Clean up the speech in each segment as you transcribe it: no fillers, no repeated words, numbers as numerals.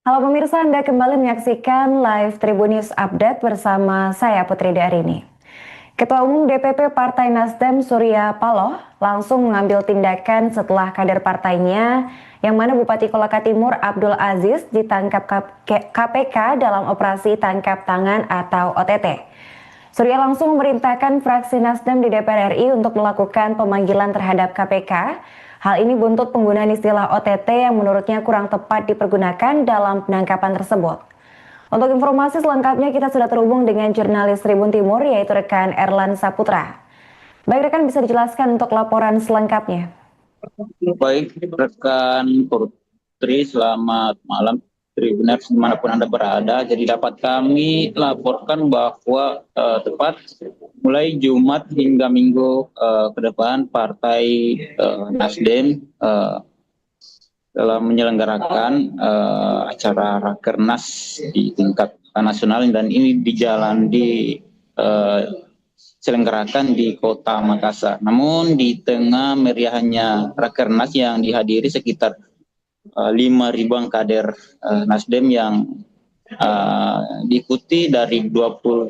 Halo pemirsa, Anda kembali menyaksikan live Tribun News Update bersama saya Putri Darini. Ketua Umum DPP Partai Nasdem Surya Paloh langsung mengambil tindakan setelah kader partainya yang mana Bupati Kolaka Timur Abdul Aziz ditangkap KPK dalam operasi tangkap tangan atau OTT. Surya langsung memerintahkan fraksi Nasdem di DPR RI untuk melakukan pemanggilan terhadap KPK. Hal ini buntut penggunaan istilah OTT yang menurutnya kurang tepat dipergunakan dalam penangkapan tersebut. Untuk informasi selengkapnya kita sudah terhubung dengan jurnalis Tribun Timur yaitu rekan Erlan Saputra. Baik rekan, bisa dijelaskan untuk laporan selengkapnya? Baik, rekan Putri, selamat malam Tribuners dimanapun Anda berada. Jadi dapat kami laporkan bahwa tepat mulai Jumat hingga Minggu ke depan Partai Nasdem dalam menyelenggarakan acara Rakernas di tingkat nasional dan ini diselenggarakan di Kota Makassar. Namun di tengah meriahnya Rakernas yang dihadiri sekitar 5.000 kader Nasdem yang diikuti dari 38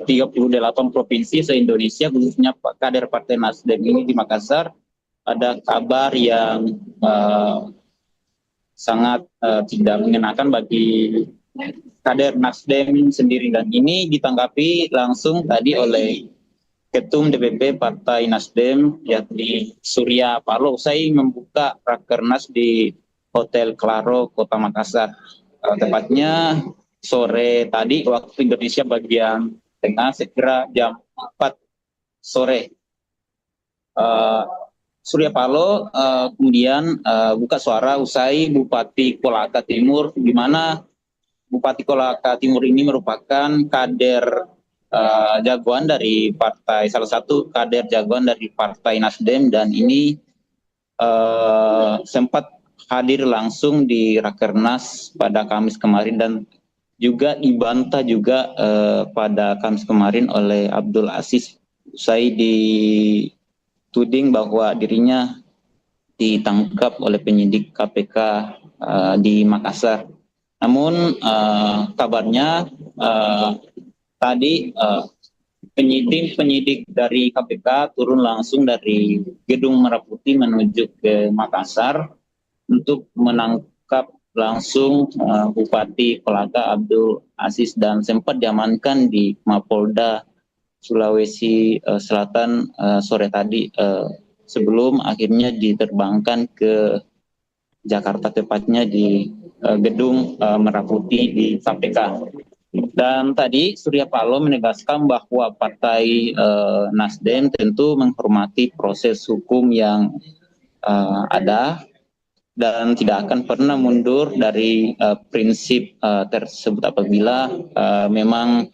provinsi se-Indonesia, khususnya kader Partai Nasdem ini di Makassar, ada kabar yang sangat tidak mengenakan bagi kader Nasdem sendiri, dan ini ditanggapi langsung tadi oleh Ketum DPP Partai Nasdem yakni Surya Paloh usai membuka Rakernas di Hotel Claro Kota Makassar. Tepatnya sore tadi waktu Indonesia bagian tengah, sekira jam 4 sore. Surya Paloh kemudian buka suara usai Bupati Kolaka Timur, di mana Bupati Kolaka Timur ini merupakan kader jagoan dari partai, salah satu kader jagoan dari Partai Nasdem, dan ini sempat hadir langsung di Rakernas pada Kamis kemarin dan juga dibantah juga pada Kamis kemarin oleh Abdul Aziz usai dituding bahwa dirinya ditangkap oleh penyidik KPK di Makassar. Namun kabarnya tadi penyidik dari KPK turun langsung dari Gedung Merah Putih menuju ke Makassar untuk menangkap langsung Bupati Kolaka Abdul Aziz dan sempat diamankan di Mapolda Sulawesi Selatan sore tadi sebelum akhirnya diterbangkan ke Jakarta, tepatnya di Gedung Merah Putih di KPK. Dan tadi Surya Paloh menegaskan bahwa Partai Nasdem tentu menghormati proses hukum yang ada dan tidak akan pernah mundur dari prinsip tersebut apabila memang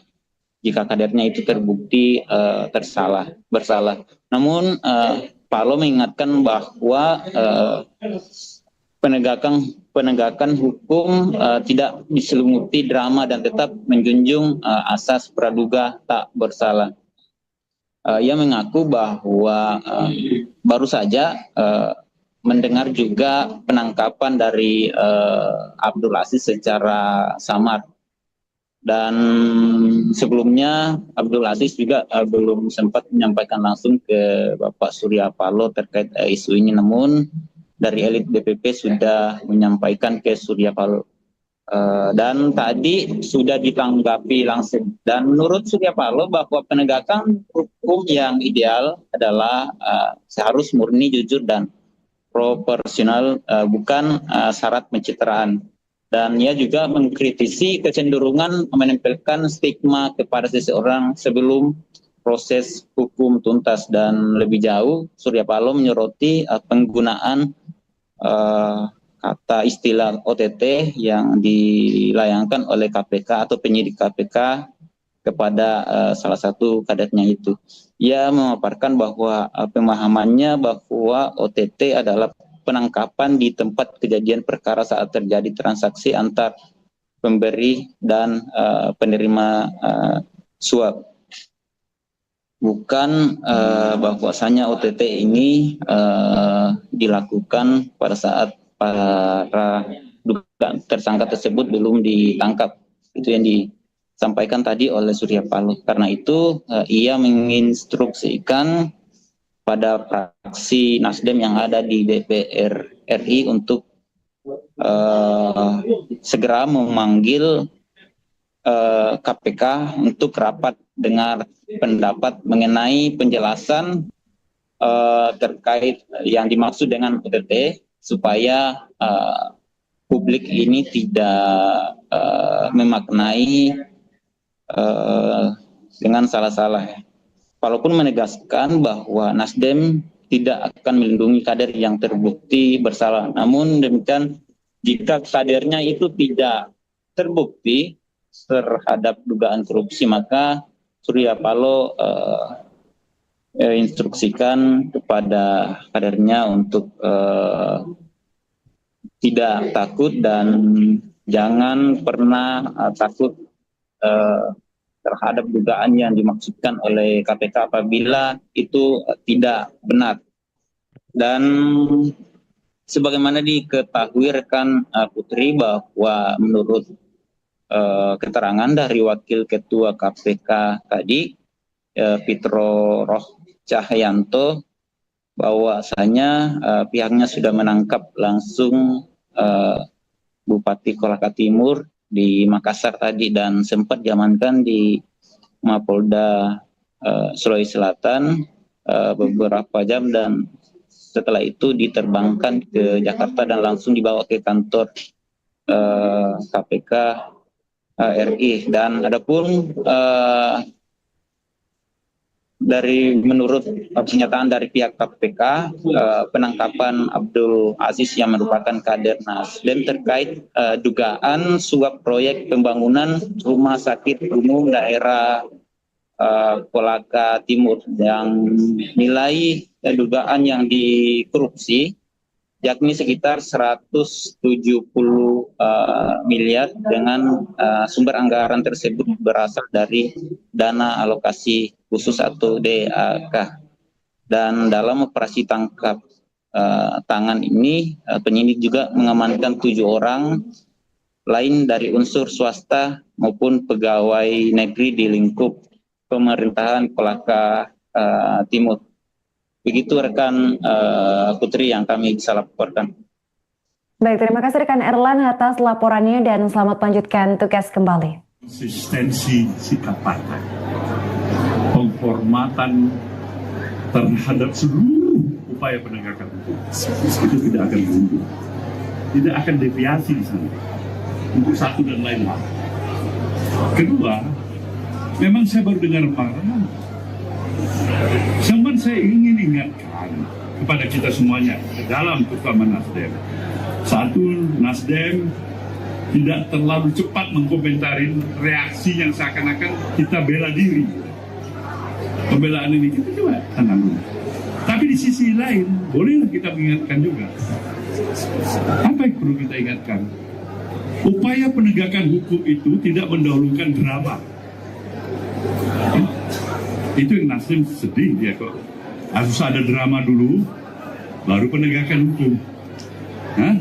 jika kadernya itu terbukti bersalah. Namun Paloh mengingatkan bahwa penegakan hukum tidak diselimuti drama dan tetap menjunjung asas praduga tak bersalah. Ia mengaku bahwa baru saja mendengar juga penangkapan dari Abdul Aziz secara samar, dan sebelumnya Abdul Aziz juga belum sempat menyampaikan langsung ke Bapak Surya Paloh terkait isu ini, namun dari elit DPP sudah menyampaikan ke Surya Paloh dan tadi sudah ditanggapi langsung. Dan menurut Surya Paloh bahwa penegakan hukum yang ideal adalah seharus murni, jujur dan proporsional, bukan syarat pencitraan. Dan ia juga mengkritisi kecenderungan menempelkan stigma kepada seseorang sebelum proses hukum tuntas. Dan lebih jauh, Surya Paloh menyoroti penggunaan kata istilah OTT yang dilayangkan oleh KPK atau penyidik KPK kepada salah satu kadernya itu. Ia memaparkan bahwa pemahamannya bahwa OTT adalah penangkapan di tempat kejadian perkara saat terjadi transaksi antar pemberi dan penerima suap. Bukan bahwasanya OTT ini dilakukan pada saat para dugaan tersangka tersebut belum ditangkap. Itu yang disampaikan tadi oleh Surya Paloh. Karena itu ia menginstruksikan pada fraksi Nasdem yang ada di DPR RI untuk segera memanggil KPK untuk rapat dengar pendapat mengenai penjelasan terkait yang dimaksud dengan OTT, supaya publik ini tidak memaknai dengan salah-salah. Walaupun menegaskan bahwa Nasdem tidak akan melindungi kader yang terbukti bersalah. Namun demikian, jika kadernya itu tidak terbukti terhadap dugaan korupsi, maka Surya Paloh instruksikan kepada kadernya untuk tidak takut dan jangan pernah takut terhadap dugaan yang dimaksudkan oleh KPK apabila itu tidak benar. Dan sebagaimana diketahui rekan Putri, bahwa menurut keterangan dari Wakil Ketua KPK tadi, Fitro Roh Cahyanto, bahwasanya pihaknya sudah menangkap langsung Bupati Kolaka Timur di Makassar tadi, dan sempat diamankan di Mapolda Sulawesi Selatan beberapa jam, dan setelah itu diterbangkan ke Jakarta dan langsung dibawa ke kantor KPK RI. Dan adapun dari menurut pernyataan dari pihak KPK, penangkapan Abdul Aziz yang merupakan kader Nasdem terkait dugaan suap proyek pembangunan rumah sakit umum daerah Kolaka Timur yang nilai dugaan yang dikorupsi yakni sekitar 170 miliar, dengan sumber anggaran tersebut berasal dari dana alokasi khusus atau DAK. Dan dalam operasi tangkap tangan ini, penyidik juga mengamankan 7 orang lain dari unsur swasta maupun pegawai negeri di lingkup pemerintahan Kolaka Timur. Begitu rekan Putri yang kami bisa laporkan. Baik, terima kasih rekan Erlan atas laporannya dan selamat melanjutkan tugas kembali. Konsistensi sikap partai, penghormatan terhadap seluruh upaya penegakan hukum itu tidak akan mundur, tidak akan deviasi di sana untuk satu dan lain hal. Kedua, memang saya baru dengar Parlemen. Cuman saya ingin ingatkan kepada kita semuanya dalam terutama Nasdem. Satu, Nasdem tidak terlalu cepat mengkomentarin reaksi yang seakan-akan kita bela diri. Pembelaan ini kita coba tenang dulu. Tapi di sisi lain, bolehlah kita mengingatkan juga. Apa yang perlu kita ingatkan? Upaya penegakan hukum itu tidak mendahulukan drama. Itu yang Nasdem sedih dia kok. Harus ada drama dulu, baru penegakan hukum. Nah,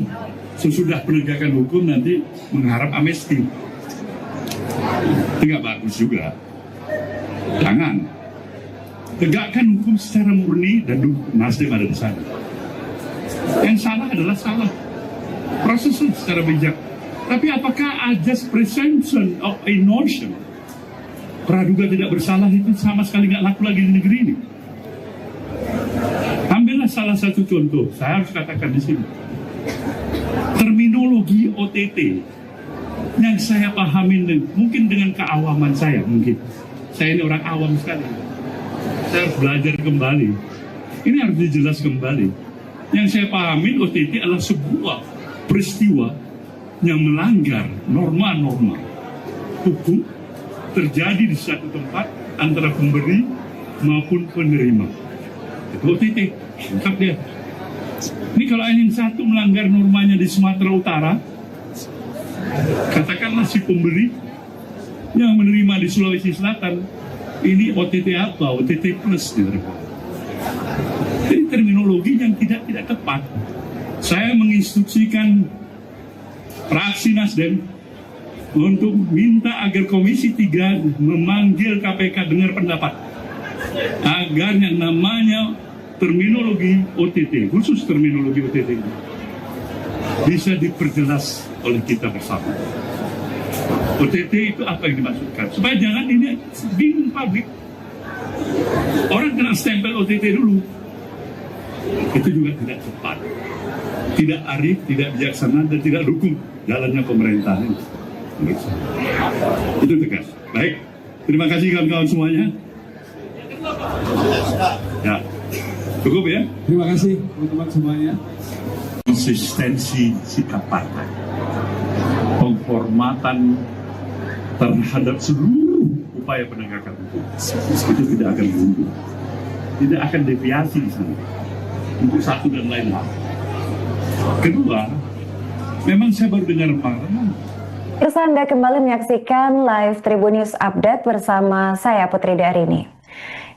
sesudah penegakan hukum nanti mengharap amnesti. Itu nggak bagus juga. Jangan. Tegakkan hukum secara murni dan Nasdem ada di sana. Yang salah adalah salah. Prosesnya secara bijak. Tapi apakah ajas presumption of innocence, praduga tidak bersalah itu sama sekali nggak laku lagi di negeri ini? Ambillah salah satu contoh, saya harus katakan di sini. Terminologi OTT yang saya pahamin mungkin dengan keawaman saya, mungkin. Saya ini orang awam sekali. Saya harus belajar kembali. Ini harus dijelas kembali. Yang saya pahamin OTT adalah sebuah peristiwa yang melanggar norma-norma hukum terjadi di satu tempat antara pemberi maupun penerima. Itu OTT, lengkap dia. Ini kalau ingin satu melanggar normanya di Sumatera Utara, katakanlah si pemberi yang menerima di Sulawesi Selatan, ini OTT apa? OTT plus. Jadi terminologi yang tidak tepat. Saya menginstruksikan fraksi Nasdem untuk minta agar Komisi 3 memanggil KPK dengar pendapat agar yang namanya terminologi OTT, khusus terminologi OTT ini bisa diperjelas oleh kita bersama. OTT itu apa yang dimaksudkan? Supaya jangan ini bingung publik. Orang kena stempel OTT dulu. Itu juga tidak tepat. Tidak arif, tidak bijaksana, dan tidak dukung jalannya pemerintahan. Itu tegas. Baik, terima kasih kawan-kawan semuanya. Ya, cukup ya. Terima kasih teman-teman semuanya. Konsistensi sikap partai, penghormatan terhadap seluruh upaya penegakan hukum itu tidak akan mundur, tidak akan deviasi di sana untuk satu dan lain hal. Kedua, memang saya baru dengar Parlemen. Pemirsa, Anda kembali menyaksikan live Tribun News Update bersama saya Putri Darini.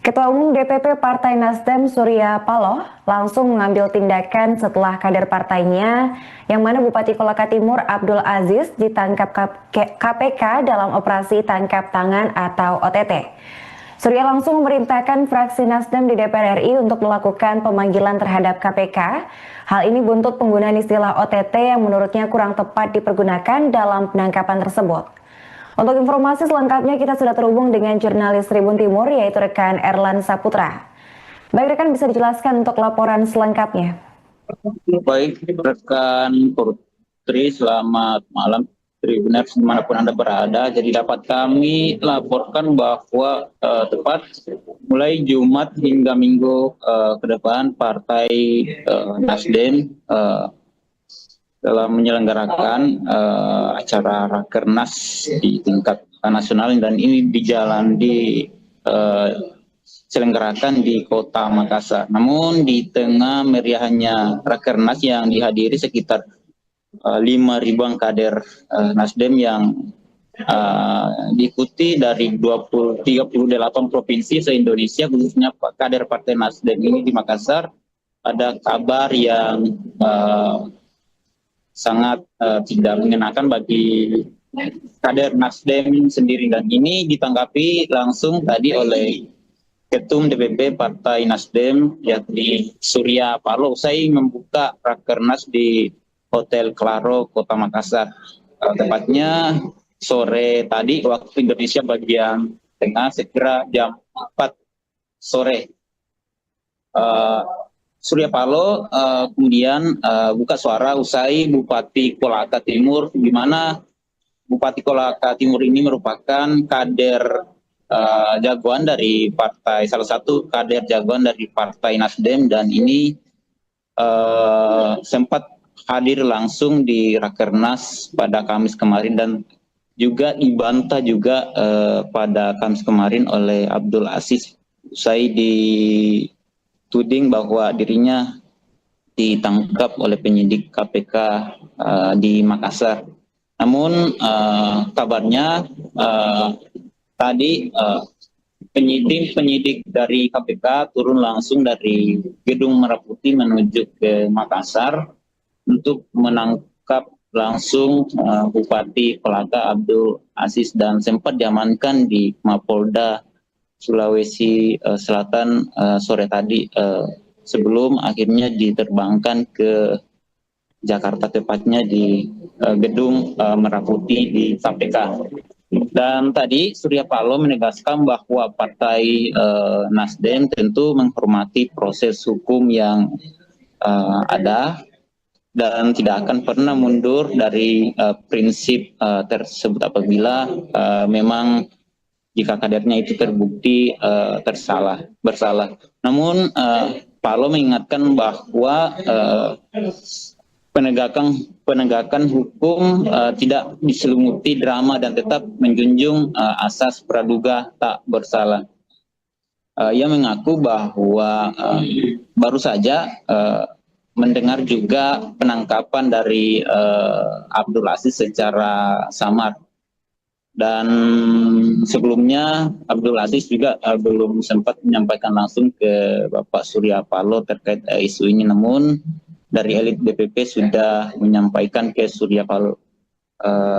Ketua Umum DPP Partai Nasdem Surya Paloh langsung mengambil tindakan setelah kader partainya yang mana Bupati Kolaka Timur Abdul Aziz ditangkap KPK dalam operasi tangkap tangan atau OTT. Surya langsung memerintahkan fraksi Nasdem di DPR RI untuk melakukan pemanggilan terhadap KPK. Hal ini buntut penggunaan istilah OTT yang menurutnya kurang tepat dipergunakan dalam penangkapan tersebut. Untuk informasi selengkapnya kita sudah terhubung dengan jurnalis Tribun Timur yaitu rekan Erlan Saputra. Baik rekan, bisa dijelaskan untuk laporan selengkapnya. Baik rekan Putri, selamat malam Tribuners dimanapun Anda berada. Jadi dapat kami laporkan bahwa tepat mulai Jumat hingga Minggu ke depan Partai Nasdem dalam menyelenggarakan acara Rakernas di tingkat nasional, dan ini diselenggarakan di Kota Makassar. Namun di tengah meriahnya Rakernas yang dihadiri sekitar 5.000 kader Nasdem yang diikuti dari 38 provinsi se-Indonesia, khususnya kader Partai Nasdem ini di Makassar, ada kabar yang sangat tidak mengenakan bagi kader Nasdem sendiri, dan ini ditanggapi langsung tadi oleh Ketum DPP Partai Nasdem yakni Surya Paloh usai membuka Rakernas di Hotel Claro Kota Makassar. Tepatnya sore tadi waktu Indonesia bagian tengah, sekira jam 4 sore. Surya Paloh kemudian buka suara usai Bupati Kolaka Timur, di mana Bupati Kolaka Timur ini merupakan kader jagoan dari partai, salah satu kader jagoan dari Partai Nasdem, dan ini sempat hadir langsung di Rakernas pada Kamis kemarin dan juga dibantah juga pada Kamis kemarin oleh Abdul Aziz usai dituding bahwa dirinya ditangkap oleh penyidik KPK di Makassar. Namun kabarnya tadi penyidik dari KPK turun langsung dari Gedung Merah Putih menuju ke Makassar untuk menangkap langsung Bupati Kolaka Abdul Aziz dan sempat diamankan di Mapolda Sulawesi Selatan sore tadi sebelum akhirnya diterbangkan ke Jakarta, tepatnya di Gedung Merah Putih di KPK. Dan tadi Surya Paloh menegaskan bahwa Partai Nasdem tentu menghormati proses hukum yang ada dan tidak akan pernah mundur dari prinsip tersebut apabila memang jika kadernya itu terbukti bersalah. Namun Paloh mengingatkan bahwa penegakan hukum tidak diselimuti drama dan tetap menjunjung asas praduga tak bersalah. Ia mengaku bahwa baru saja mendengar juga penangkapan dari Abdul Aziz secara samar. Dan sebelumnya Abdul Aziz juga belum sempat menyampaikan langsung ke Bapak Surya Paloh terkait isu ini. Namun dari elit DPP sudah menyampaikan ke Surya Paloh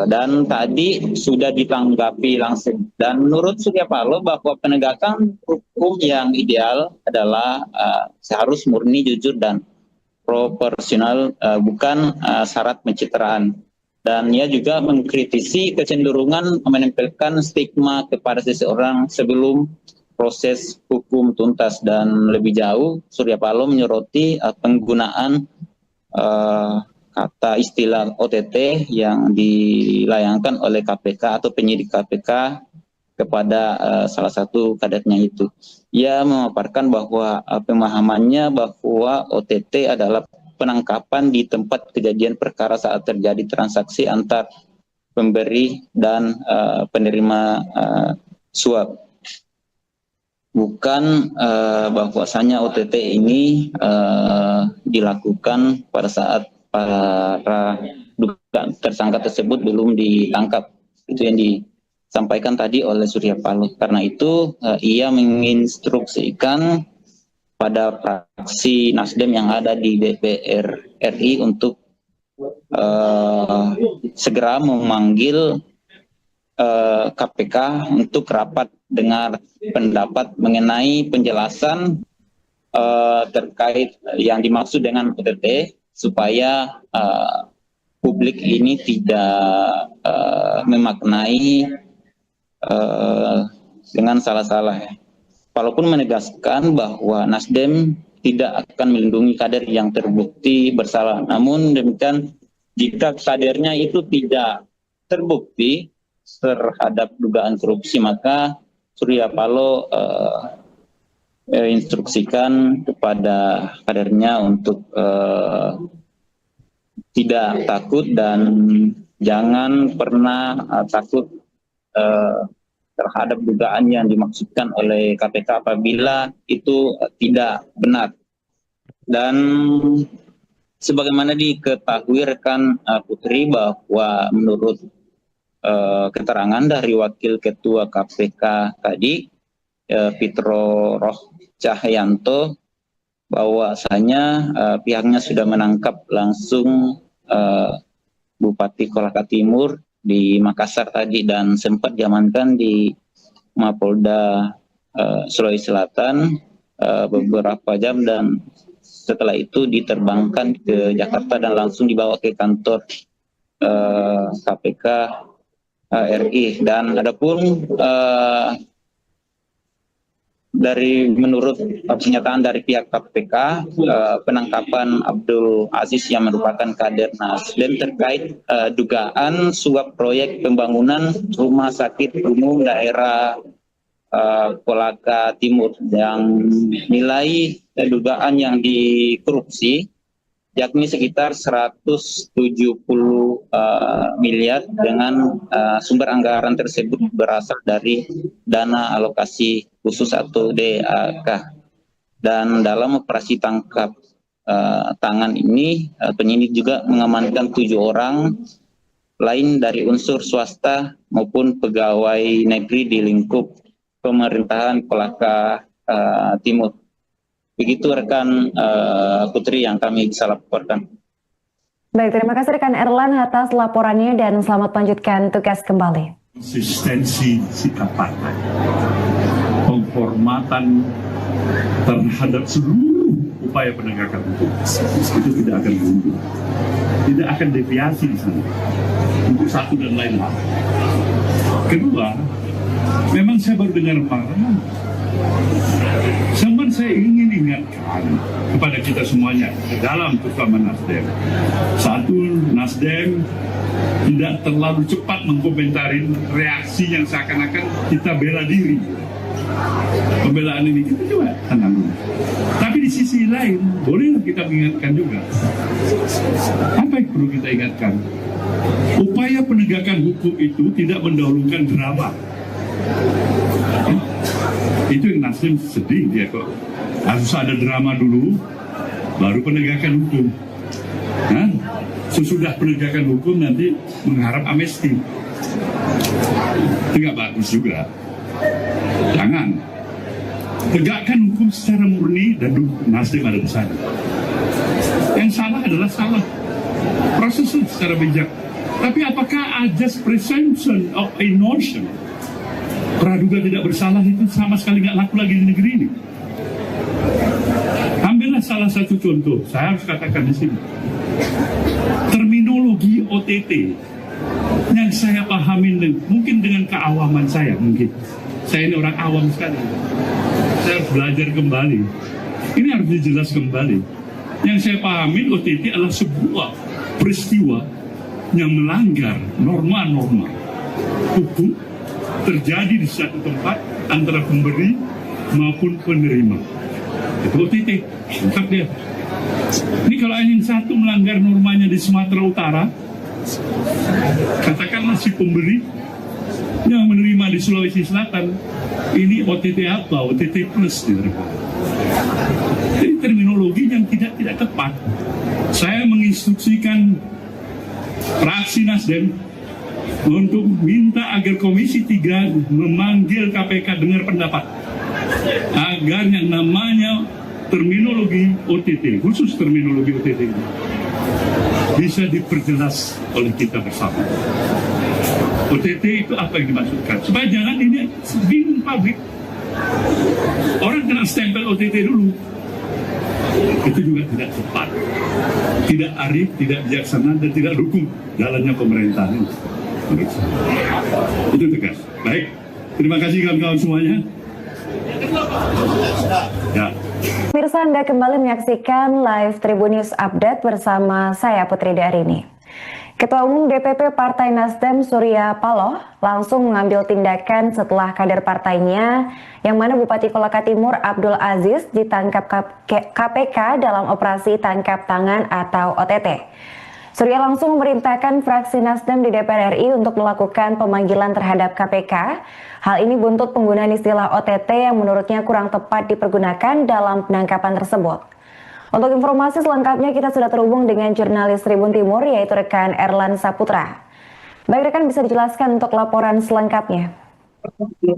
Dan tadi sudah ditanggapi langsung. Dan menurut Surya Paloh bahwa penegakan hukum yang ideal adalah seharus murni, jujur, dan proporsional, bukan syarat pencitraan. Dan ia juga mengkritisi kecenderungan menempelkan stigma kepada seseorang sebelum proses hukum tuntas. Dan lebih jauh, Surya Paloh menyoroti penggunaan kata istilah OTT yang dilayangkan oleh KPK atau penyidik KPK kepada salah satu kadernya itu. Ia memaparkan bahwa pemahamannya bahwa OTT adalah penangkapan di tempat kejadian perkara saat terjadi transaksi antar pemberi dan penerima suap. Bukan bahwasanya OTT ini dilakukan pada saat para tersangka tersebut belum ditangkap. Itu yang disampaikan tadi oleh Surya Paloh. Karena itu ia menginstruksikan pada fraksi Nasdem yang ada di DPR RI untuk segera memanggil KPK untuk rapat dengar pendapat mengenai penjelasan terkait yang dimaksud dengan OTT, supaya publik ini tidak memaknai dengan salah-salah. Walaupun menegaskan bahwa Nasdem tidak akan melindungi kader yang terbukti bersalah. Namun demikian, jika kadernya itu tidak terbukti terhadap dugaan korupsi, maka Surya Paloh instruksikan kepada kadernya untuk tidak takut dan jangan pernah takut terhadap dugaan yang dimaksudkan oleh KPK apabila itu tidak benar. Dan sebagaimana diketahui rekan Putri, bahwa menurut keterangan dari Wakil Ketua KPK tadi, Fitro Roh Cahyanto, bahwasanya pihaknya sudah menangkap langsung Bupati Kolaka Timur di Makassar tadi, dan sempat diamankan di Mapolda Sulawesi Selatan beberapa jam, dan setelah itu diterbangkan ke Jakarta dan langsung dibawa ke kantor KPK RI. Dan adapun dari menurut pernyataan dari pihak KPK, penangkapan Abdul Aziz yang merupakan kader Nasdem terkait dugaan suap proyek pembangunan rumah sakit umum daerah Kolaka Timur yang nilai dugaan yang dikorupsi yakni sekitar 170 miliar, dengan sumber anggaran tersebut berasal dari dana alokasi khusus atau DAK. Dan dalam operasi tangkap tangan ini, penyidik juga mengamankan 7 orang lain dari unsur swasta maupun pegawai negeri di lingkup pemerintahan Kolaka Timur. Begitu rekan Putri yang kami bisa laporkan. Baik, terima kasih rekan Erlan atas laporannya dan selamat melanjutkan tugas kembali. Konsistensi sikap partai, penghormatan terhadap seluruh upaya penegakan hukum itu tidak akan mundur, tidak akan deviasi di sana untuk satu dan lain hal. Kedua, memang saya baru dengar Parlemen. Namun saya ingin ingatkan kepada kita semuanya dalam terutama Nasdem. Satu, Nasdem tidak terlalu cepat mengkomentari reaksi yang seakan-akan kita bela diri. Pembelaan ini kita coba tenang dulu. Tapi di sisi lain, boleh kita mengingatkan juga. Apa yang perlu kita ingatkan? Upaya penegakan hukum itu tidak mendahulukan drama. Itu yang Nasdem sedih dia kok. Harus ada drama dulu, baru penegakan hukum. Nah, sesudah penegakan hukum nanti mengharap amnesti. Itu nggak bagus juga. Jangan. Tegakkan hukum secara murni dan Nasdem ada di sana. Yang salah adalah salah. Prosesnya secara bijak. Tapi apakah just presumption of a notion praduga tidak bersalah itu sama sekali nggak laku lagi di negeri ini? Ambillah salah satu contoh, saya harus katakan di sini. Terminologi OTT yang saya pahami mungkin dengan keawaman saya, mungkin saya ini orang awam sekali. Saya harus belajar kembali. Ini harus dijelas kembali. Yang saya pahami OTT adalah sebuah peristiwa yang melanggar norma-norma hukum terjadi di satu tempat antara pemberi maupun penerima. Itu OTT, lengkap dia. Ini kalau yang satu melanggar normanya di Sumatera Utara, katakanlah si pemberi yang menerima di Sulawesi Selatan, ini OTT apa? OTT plus. Jadi terminologi yang tidak tepat. Saya menginstruksikan fraksi Nasdem untuk minta agar Komisi 3 memanggil KPK dengar pendapat agar yang namanya terminologi OTT, khusus terminologi OTT ini bisa diperjelas oleh kita bersama. OTT itu apa yang dimaksudkan? Supaya jangan ini bingung publik. Orang kena stempel OTT dulu. Itu juga tidak tepat, tidak arif, tidak bijaksana, dan tidak dukung jalannya pemerintahan. Itu tegas. Baik, terima kasih kawan-kawan semuanya. Ya. Pemirsa, Anda kembali menyaksikan live Tribun News Update bersama saya Putri Darini. Ketua Umum DPP Partai Nasdem Surya Paloh langsung mengambil tindakan setelah kader partainya yang mana Bupati Kolaka Timur Abdul Aziz ditangkap KPK dalam operasi tangkap tangan atau OTT. Surya langsung memerintahkan fraksi Nasdem di DPR RI untuk melakukan pemanggilan terhadap KPK. Hal ini buntut penggunaan istilah OTT yang menurutnya kurang tepat dipergunakan dalam penangkapan tersebut. Untuk informasi selengkapnya kita sudah terhubung dengan jurnalis Tribun Timur yaitu rekan Erlan Saputra. Baik rekan, bisa dijelaskan untuk laporan selengkapnya.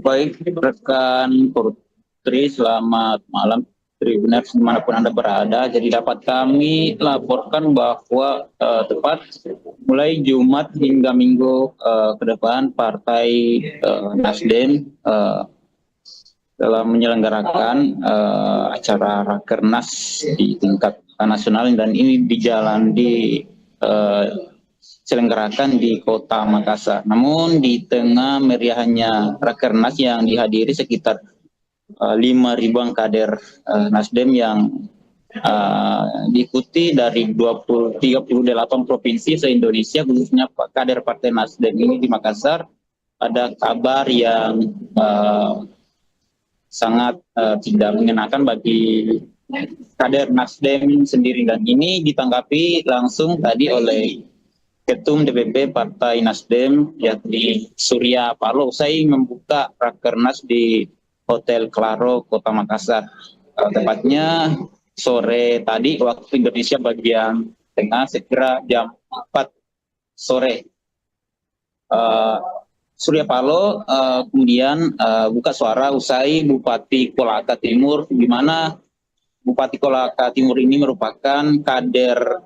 Baik rekan Putri, selamat malam Tribuners dimanapun Anda berada. Jadi dapat kami laporkan bahwa tepat mulai Jumat hingga Minggu ke depan Partai Nasdem dalam menyelenggarakan acara Rakernas di tingkat nasional, dan ini diselenggarakan di Kota Makassar. Namun di tengah meriahnya Rakernas yang dihadiri sekitar 5.000 kader Nasdem yang diikuti dari 38 provinsi se-Indonesia, khususnya kader Partai Nasdem ini di Makassar, ada kabar yang sangat tidak mengenakan bagi kader Nasdem sendiri, dan ini ditanggapi langsung tadi oleh Ketum DPP Partai Nasdem yakni Surya Paloh usai membuka Rakernas di Hotel Claro Kota Makassar. Tepatnya sore tadi waktu Indonesia bagian tengah, sekira jam 4 sore. Surya Paloh kemudian buka suara usai Bupati Kolaka Timur, di mana Bupati Kolaka Timur ini merupakan kader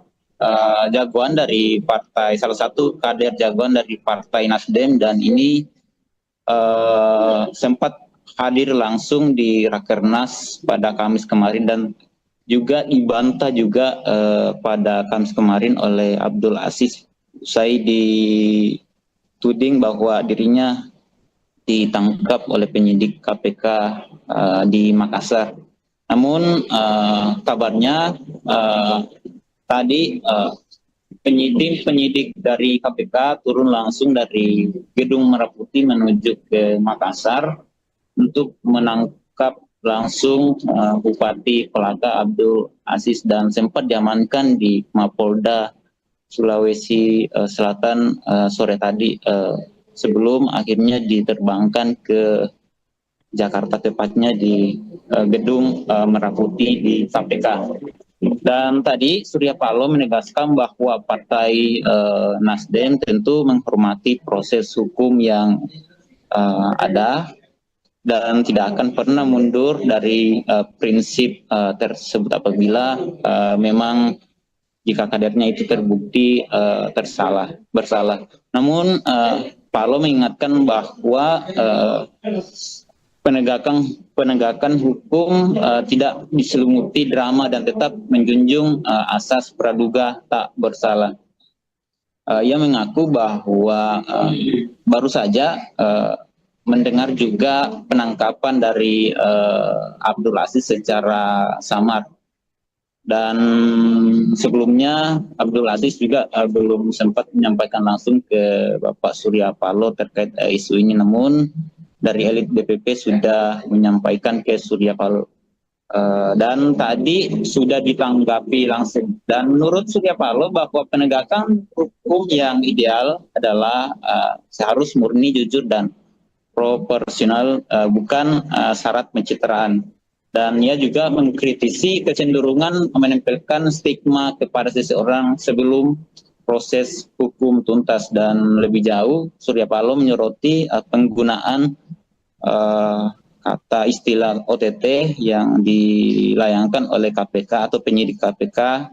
jagoan dari partai, salah satu kader jagoan dari Partai Nasdem, dan ini sempat hadir langsung di Rakernas pada Kamis kemarin dan juga dibantah juga pada Kamis kemarin oleh Abdul Aziz usai dituding bahwa dirinya ditangkap oleh penyidik KPK di Makassar. Namun kabarnya tadi penyidik dari KPK turun langsung dari Gedung Merah Putih menuju ke Makassar untuk menangkap langsung Bupati Kolaka Abdul Aziz dan sempat diamankan di Mapolda Sulawesi Selatan sore tadi sebelum akhirnya diterbangkan ke Jakarta, tepatnya di Gedung Merah Putih di KPK. Dan tadi Surya Paloh menegaskan bahwa Partai Nasdem tentu menghormati proses hukum yang ada dan tidak akan pernah mundur dari prinsip tersebut apabila memang jika kadernya itu terbukti bersalah. Namun Paloh mengingatkan bahwa penegakan hukum tidak diselimuti drama dan tetap menjunjung asas praduga tak bersalah. Ia mengaku bahwa baru saja mendengar juga penangkapan dari Abdul Aziz secara samar. Dan sebelumnya Abdul Aziz juga belum sempat menyampaikan langsung ke Bapak Surya Paloh terkait isu ini, namun dari elit DPP sudah menyampaikan ke Surya Paloh. Dan tadi sudah ditanggapi langsung. Dan menurut Surya Paloh bahwa penegakan hukum yang ideal adalah seharus murni, jujur, dan proporsional, bukan syarat pencitraan. Dan ia juga mengkritisi kecenderungan menempelkan stigma kepada seseorang sebelum proses hukum tuntas. Dan lebih jauh, Surya Paloh menyoroti penggunaan kata istilah OTT yang dilayangkan oleh KPK atau penyidik KPK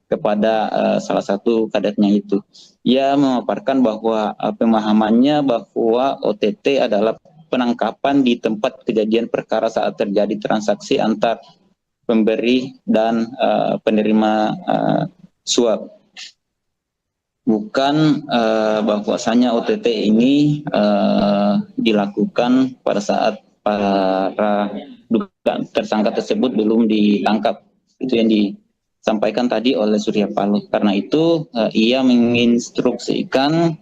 kepada salah satu kadernya itu. Ia memaparkan bahwa pemahamannya bahwa OTT adalah penangkapan di tempat kejadian perkara saat terjadi transaksi antar pemberi dan penerima suap. Bukan bahwasanya OTT ini dilakukan pada saat para tersangka tersebut belum ditangkap. Itu yang disampaikan tadi oleh Surya Paloh. Karena itu ia menginstruksikan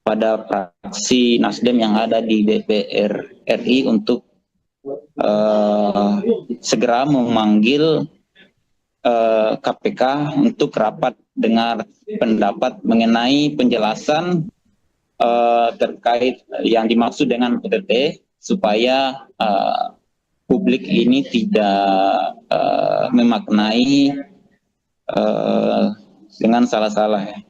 pada fraksi Nasdem yang ada di DPR RI untuk segera memanggil KPK untuk rapat dengar pendapat mengenai penjelasan terkait yang dimaksud dengan OTT, supaya publik ini tidak memaknai dengan salah-salah.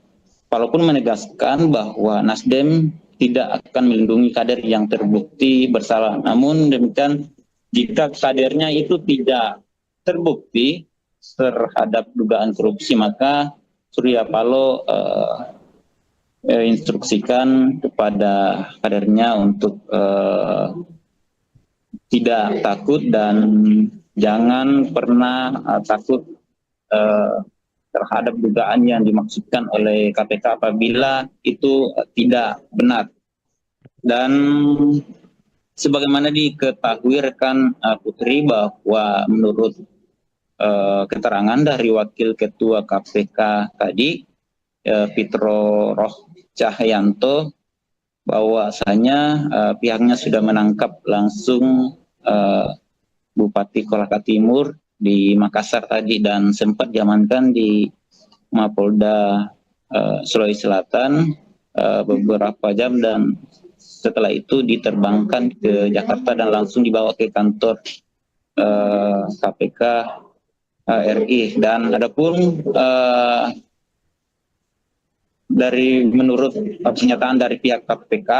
Walaupun menegaskan bahwa Nasdem tidak akan melindungi kader yang terbukti bersalah. Namun demikian, jika kadernya itu tidak terbukti terhadap dugaan korupsi, maka Surya Paloh instruksikan kepada kadernya untuk tidak takut dan jangan pernah takut terhadap dugaan yang dimaksudkan oleh KPK apabila itu tidak benar. Dan sebagaimana diketahui rekan Putri, bahwa menurut keterangan dari Wakil Ketua KPK tadi, Fitro Roh Cahyanto, bahwasanya pihaknya sudah menangkap langsung Bupati Kolaka Timur di Makassar tadi dan sempat diamankan di Mapolda Sulawesi Selatan beberapa jam, dan setelah itu diterbangkan ke Jakarta dan langsung dibawa ke kantor KPK RI. Dan adapun dari menurut pernyataan dari pihak KPK,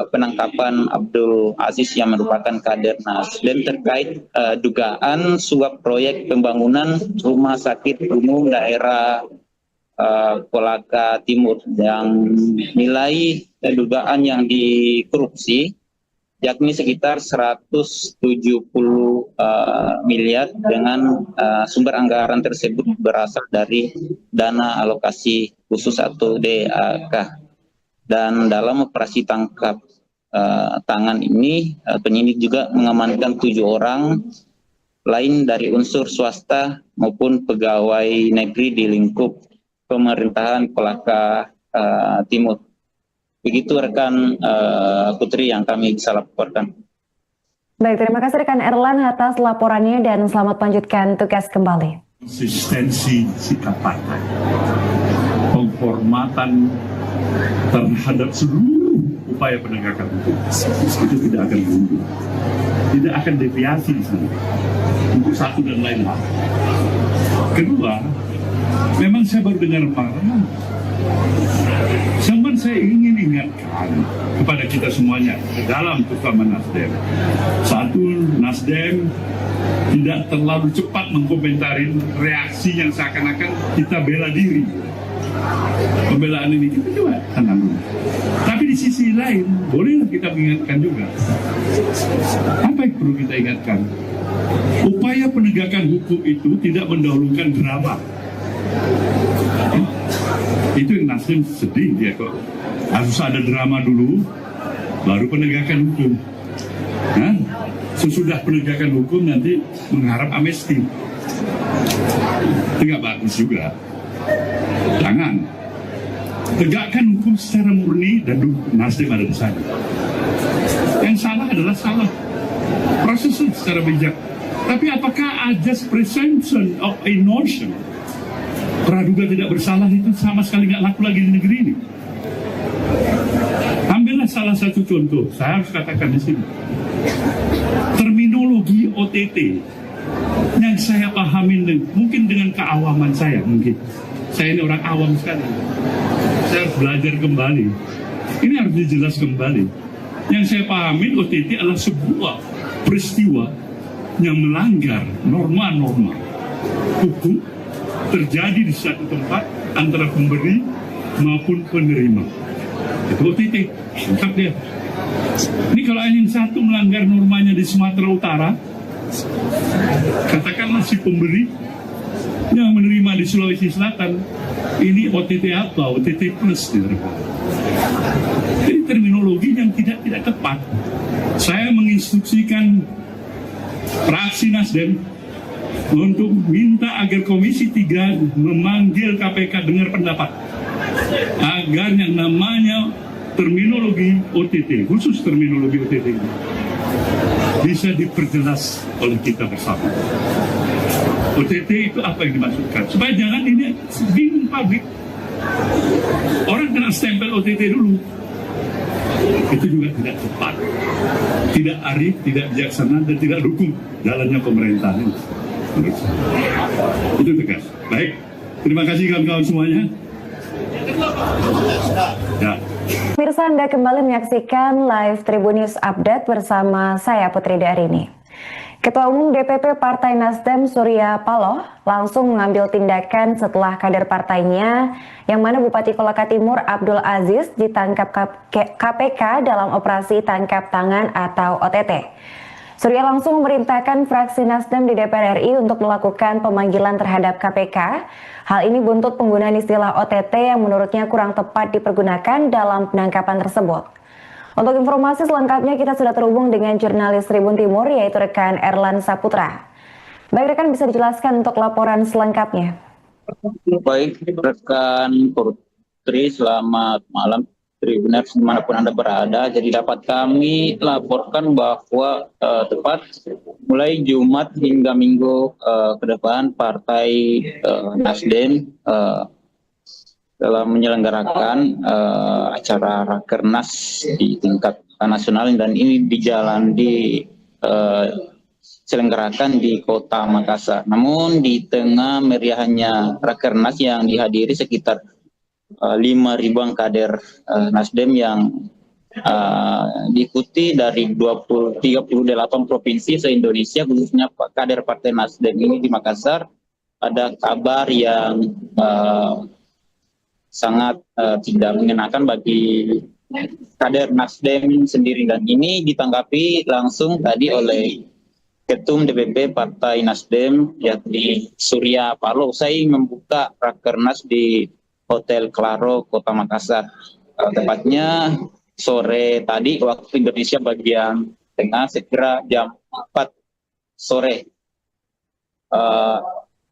penangkapan Abdul Aziz yang merupakan kader Nasdem terkait dugaan suap proyek pembangunan rumah sakit umum daerah Kolaka Timur yang nilai dugaan yang dikorupsi yakni sekitar 170 miliar, dengan sumber anggaran tersebut berasal dari dana alokasi khusus atau DAK. Dan dalam operasi tangkap tangan ini, penyidik juga mengamankan 7 orang lain dari unsur swasta maupun pegawai negeri di lingkup pemerintahan Kolaka Timur. Begitu rekan Putri yang kami bisa laporkan. Baik, terima kasih rekan Erlan atas laporannya dan selamat melanjutkan tugas kembali. Konsistensi sikap partai, penghormatan terhadap seluruh upaya penegakan hukum itu tidak akan mundur, tidak akan deviasi di sana untuk satu dan lain hal. Kedua, memang saya baru dengar parlemen. Cuman saya ingin ingatkan kepada kita semuanya dalam terutama Nasdem. Satu, Nasdem tidak terlalu cepat mengkomentarin reaksi yang seakan-akan kita bela diri. Pembelaan ini kita coba tenang dulu. Tapi di sisi lain, bolehlah kita mengingatkan juga. Apa yang perlu kita ingatkan? Upaya penegakan hukum itu tidak mendahulukan drama. Itu yang Nasdem sedih dia kok. Harus ada drama dulu, baru penegakan hukum. Nah, sesudah penegakan hukum nanti mengharap amnesti. Itu nggak bagus juga. Jangan. Tegakkan hukum secara murni dan Nasdem ada di sana. Yang salah adalah salah. Prosesnya secara bijak. Tapi apakah ajas presumption of innocence, praduga tidak bersalah itu sama sekali nggak laku lagi di negeri ini? Ambillah salah satu contoh, saya harus katakan di sini. Terminologi OTT yang saya pahamin mungkin dengan keawaman saya, mungkin saya ini orang awam sekali. Saya harus belajar kembali. Ini harus dijelas kembali. Yang saya pahamin OTT adalah sebuah peristiwa yang melanggar norma-norma hukum terjadi di satu tempat antara pemberi maupun penerima. Itu OTT, lengkap dia. Ini kalau yang satu melanggar normanya di Sumatera Utara, katakanlah si pemberi yang menerima di Sulawesi Selatan, ini OTT apa? OTT plus. Jadi terminologi yang tidak tepat. Saya menginstruksikan fraksi Nasdem untuk minta agar Komisi 3 memanggil KPK dengar pendapat agar yang namanya terminologi OTT, khusus terminologi OTT ini bisa diperjelas oleh kita bersama. OTT itu apa yang dimaksudkan? Supaya jangan ini bingung publik. Orang kena stempel OTT dulu. Itu juga tidak tepat, tidak arif, tidak bijaksana, dan tidak dukung jalannya pemerintahan. Itu tegas. Baik, terima kasih kawan-kawan semuanya. Ya. Pemirsa, Anda kembali menyaksikan live Tribun News Update bersama saya Putri Darini. Ketua Umum DPP Partai Nasdem Surya Paloh langsung mengambil tindakan setelah kader partainya yang mana Bupati Kolaka Timur Abdul Aziz ditangkap KPK dalam operasi tangkap tangan atau OTT. Surya langsung memerintahkan fraksi Nasdem di DPR RI untuk melakukan pemanggilan terhadap KPK. Hal ini buntut penggunaan istilah OTT yang menurutnya kurang tepat dipergunakan dalam penangkapan tersebut. Untuk informasi selengkapnya kita sudah terhubung dengan jurnalis Tribun Timur yaitu rekan Erlan Saputra. Baik rekan, bisa dijelaskan untuk laporan selengkapnya. Baik rekan Putri, selamat malam Tribuners dimanapun Anda berada. Jadi dapat kami laporkan bahwa tepat mulai Jumat hingga Minggu ke depan Partai Nasdem dalam menyelenggarakan acara Rakernas di tingkat nasional, dan ini diselenggarakan di Kota Makassar. Namun di tengah meriahnya Rakernas yang dihadiri sekitar 5.000 kader Nasdem yang diikuti dari 38 provinsi se-Indonesia, khususnya kader Partai Nasdem ini di Makassar, ada kabar yang sangat tidak mengenakan bagi kader Nasdem sendiri, dan ini ditanggapi langsung tadi oleh Ketum DPP Partai Nasdem yakni Surya Paloh usai membuka Rakernas di Hotel Claro Kota Makassar. Tepatnya sore tadi waktu Indonesia bagian tengah, sekira jam 4 sore.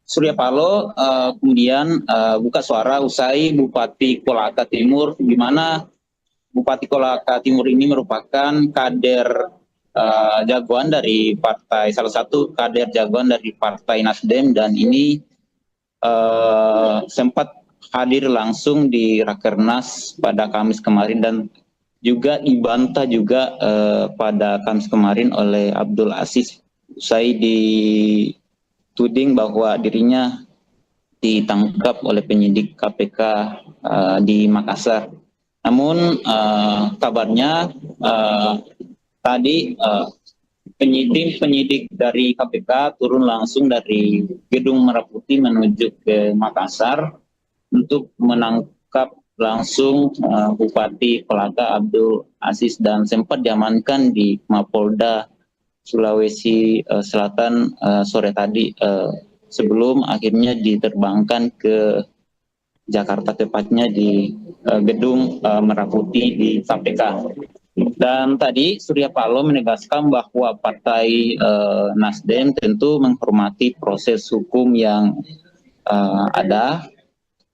Surya Paloh kemudian buka suara usai Bupati Kolaka Timur, di mana Bupati Kolaka Timur ini merupakan kader jagoan dari partai, salah satu kader jagoan dari Partai Nasdem, dan ini sempat hadir langsung di Rakernas pada Kamis kemarin dan juga dibantah juga pada Kamis kemarin oleh Abdul Aziz usai dituding bahwa dirinya ditangkap oleh penyidik KPK di Makassar. Namun kabarnya tadi penyidik dari KPK turun langsung dari Gedung Merah Putih menuju ke Makassar untuk menangkap langsung Bupati Kolaka Abdul Aziz dan sempat diamankan di Mapolda Sulawesi Selatan sore tadi sebelum akhirnya diterbangkan ke Jakarta, tepatnya di Gedung Merah Putih di KPK. Dan tadi Surya Paloh menegaskan bahwa Partai Nasdem tentu menghormati proses hukum yang ada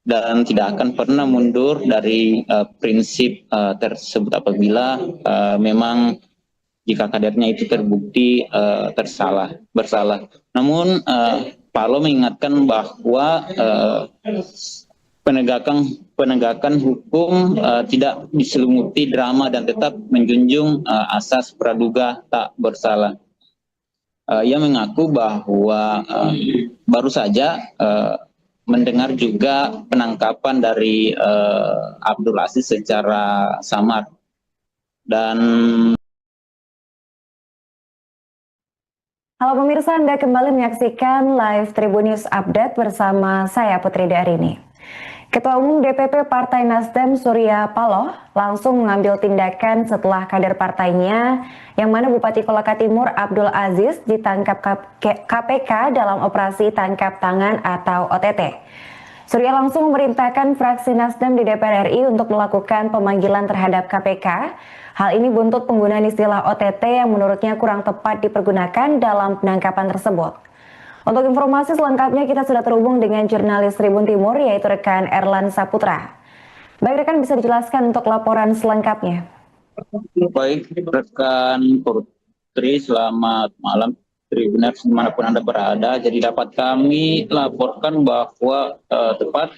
dan tidak akan pernah mundur dari prinsip tersebut apabila memang jika kadernya itu terbukti bersalah. Namun Paloh mengingatkan bahwa penegakan hukum tidak diselimuti drama dan tetap menjunjung asas praduga tak bersalah. Ia mengaku bahwa baru saja mendengar juga penangkapan dari Abdul Aziz secara samar. Dan Halo pemirsa, Anda kembali menyaksikan live Tribun News Update bersama saya Putri Darini. Ketua Umum DPP Partai Nasdem Surya Paloh langsung mengambil tindakan setelah kader partainya yang mana Bupati Kolaka Timur Abdul Aziz ditangkap KPK dalam operasi tangkap tangan atau OTT. Surya langsung memerintahkan fraksi Nasdem di DPR RI untuk melakukan pemanggilan terhadap KPK. Hal ini buntut penggunaan istilah OTT yang menurutnya kurang tepat dipergunakan dalam penangkapan tersebut. Untuk informasi selengkapnya kita sudah terhubung dengan jurnalis Tribun Timur yaitu rekan Erlan Saputra. Baik rekan, bisa dijelaskan untuk laporan selengkapnya. Baik rekan Putri, selamat malam Tribuners dimanapun Anda berada. Jadi dapat kami laporkan bahwa tepat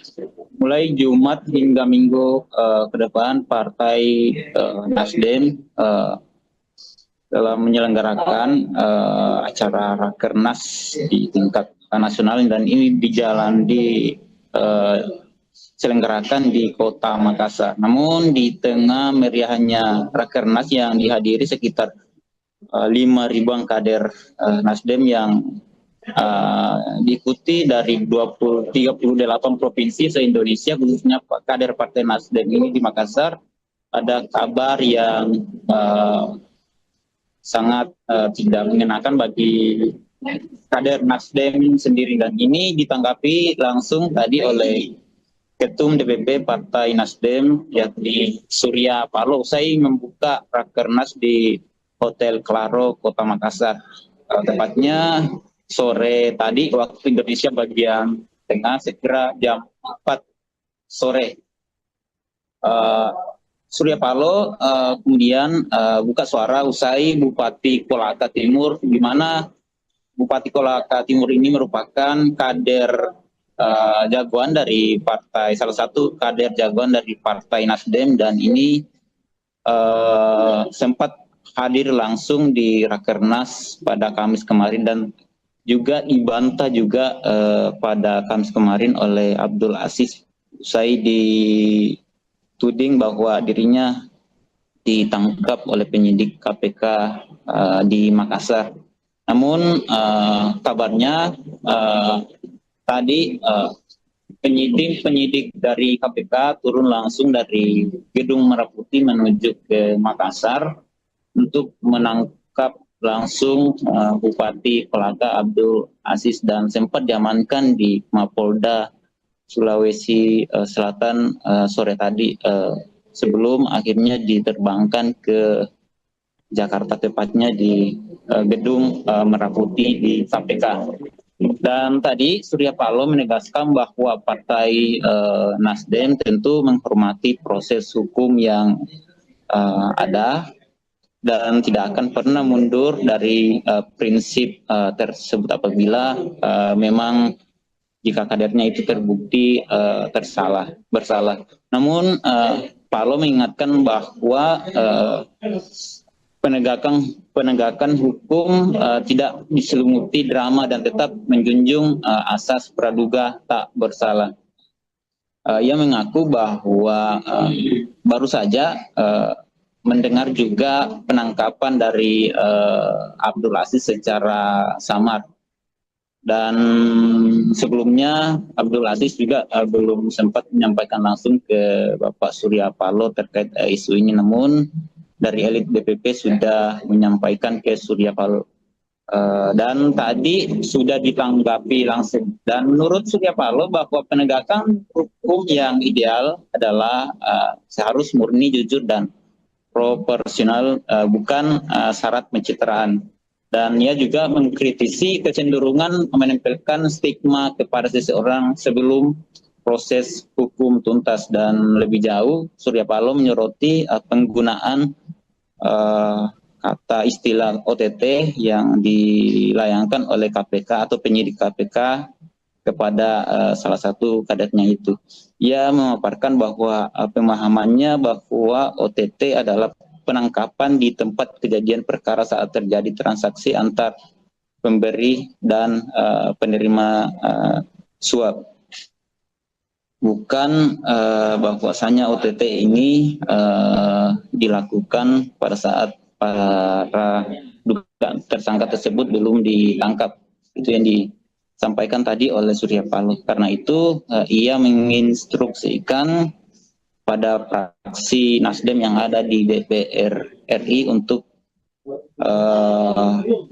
mulai Jumat hingga Minggu ke depan Partai Nasdem dalam menyelenggarakan acara Rakernas di tingkat nasional dan ini diselenggarakan di Kota Makassar. Namun di tengah meriahnya Rakernas yang dihadiri sekitar 5.000 kader Nasdem yang diikuti dari 38 provinsi se-Indonesia, khususnya kader Partai Nasdem ini di Makassar, ada kabar yang sangat tidak mengenakan bagi kader Nasdem sendiri, dan ini ditanggapi langsung tadi oleh Ketum DPP Partai Nasdem yakni Surya Paloh usai membuka Rakernas di Hotel Claro Kota Makassar, tepatnya sore tadi waktu Indonesia bagian tengah sekira jam 4 sore. Surya Paloh kemudian buka suara usai Bupati Kolaka Timur, di mana Bupati Kolaka Timur ini merupakan kader jagoan dari partai, salah satu kader jagoan dari Partai Nasdem, dan ini sempat hadir langsung di Rakernas pada Kamis kemarin dan juga dibantah juga pada Kamis kemarin oleh Abdul Aziz usai dituding bahwa dirinya ditangkap oleh penyidik KPK di Makassar. Namun kabarnya tadi penyidik dari KPK turun langsung dari Gedung Merah Putih menuju ke Makassar untuk menangkap langsung Bupati Kolaka Abdul Aziz dan sempat diamankan di Mapolda Sulawesi Selatan sore tadi sebelum akhirnya diterbangkan ke Jakarta, tepatnya di Gedung Merah Putih di KPK. Dan tadi Surya Paloh menegaskan bahwa Partai Nasdem tentu menghormati proses hukum yang ada dan tidak akan pernah mundur dari prinsip tersebut apabila memang jika kadernya itu terbukti bersalah. Namun Paloh mengingatkan bahwa penegakan hukum tidak diselimuti drama dan tetap menjunjung asas praduga tak bersalah. Ia mengaku bahwa baru saja mendengar juga penangkapan dari Abdul Aziz secara samar. Dan sebelumnya Abdul Aziz juga belum sempat menyampaikan langsung ke Bapak Surya Paloh terkait isu ini, namun dari elit DPP sudah menyampaikan ke Surya Paloh. Dan tadi sudah ditanggapi langsung. Dan menurut Surya Paloh bahwa penegakan hukum yang ideal adalah seharus murni, jujur, dan proporsional, bukan syarat pencitraan. Dan ia juga mengkritisi kecenderungan menempelkan stigma kepada seseorang sebelum proses hukum tuntas. Dan lebih jauh, Surya Paloh menyoroti penggunaan kata istilah OTT yang dilayangkan oleh KPK atau penyidik KPK kepada salah satu kadernya itu. Ia memaparkan bahwa pemahamannya bahwa OTT adalah penangkapan di tempat kejadian perkara saat terjadi transaksi antar pemberi dan penerima suap. Bukan bahwasanya OTT ini dilakukan pada saat para tersangka tersebut belum ditangkap. Itu yang disampaikan tadi oleh Surya Paloh. Karena itu ia menginstruksikan pada fraksi Nasdem yang ada di DPR RI untuk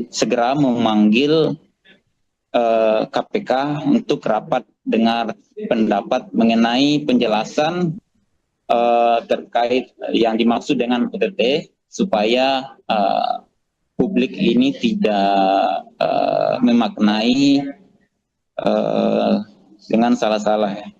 segera memanggil KPK untuk rapat dengar pendapat mengenai penjelasan terkait yang dimaksud dengan OTT, supaya publik ini tidak memaknai dengan salah-salah.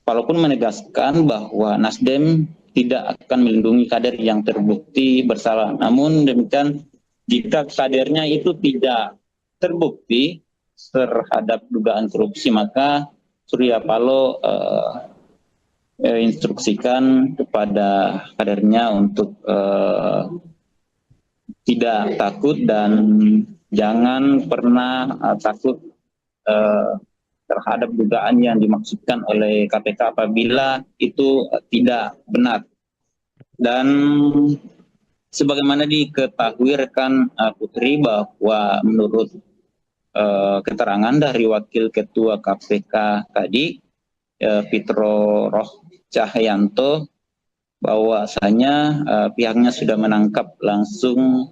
Walaupun menegaskan bahwa Nasdem tidak akan melindungi kader yang terbukti bersalah. Namun demikian, jika kadernya itu tidak terbukti terhadap dugaan korupsi, maka Surya Paloh instruksikan kepada kadernya untuk tidak takut dan jangan pernah takut terhadap dugaan yang dimaksudkan oleh KPK apabila itu tidak benar. Dan sebagaimana diketahui rekan Putri, bahwa menurut keterangan dari Wakil Ketua KPK tadi, Fitro Roh Cahyanto, bahwasanya pihaknya sudah menangkap langsung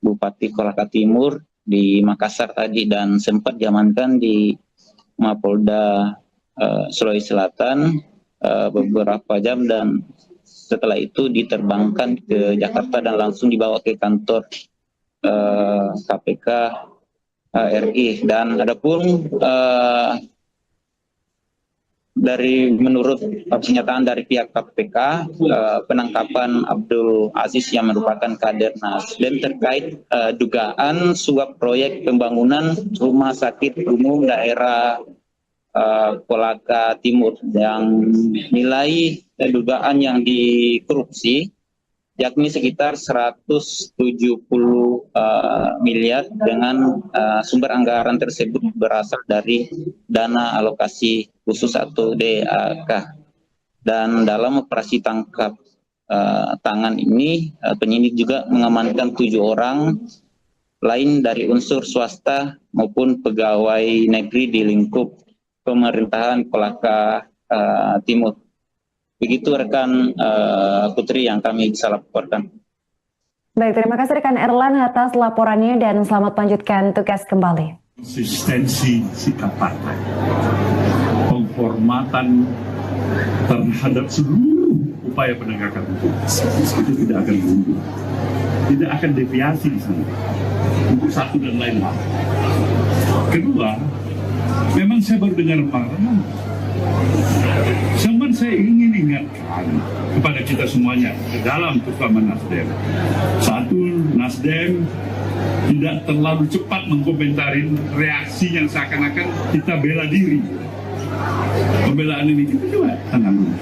Bupati Kolaka Timur di Makassar tadi, dan sempat diamankan di Mapolda Sulawesi Selatan beberapa jam, dan setelah itu diterbangkan ke Jakarta dan langsung dibawa ke kantor KPK RI. Dan adapun dari menurut pernyataan dari pihak KPK, penangkapan Abdul Aziz yang merupakan kader Nasdem terkait dugaan suap proyek pembangunan rumah sakit umum daerah Kolaka Timur yang nilai dugaan yang dikorupsi yakni sekitar 170 miliar, dengan sumber anggaran tersebut berasal dari dana alokasi khusus atau DAK. Dan dalam operasi tangkap tangan ini, penyidik juga mengamankan 7 orang lain dari unsur swasta maupun pegawai negeri di lingkup pemerintahan Kolaka Timur. Begitu rekan Putri yang kami bisa laporkan. Baik, terima kasih rekan Erlan atas laporannya dan selamat melanjutkan tugas kembali. Konsistensi sikap partai, penghormatan terhadap seluruh upaya penegakan hukum itu tidak akan mundur, tidak akan deviasi di sana untuk satu dan lain hal. Kedua, memang saya baru dengar Pak Rahman. Cuman saya ingin ingatkan kepada kita semuanya dalam terutama Nasdem. Satu, Nasdem tidak terlalu cepat mengkomentarin reaksi yang seakan-akan kita bela diri. Pembelaan ini kita juga tenang dulu.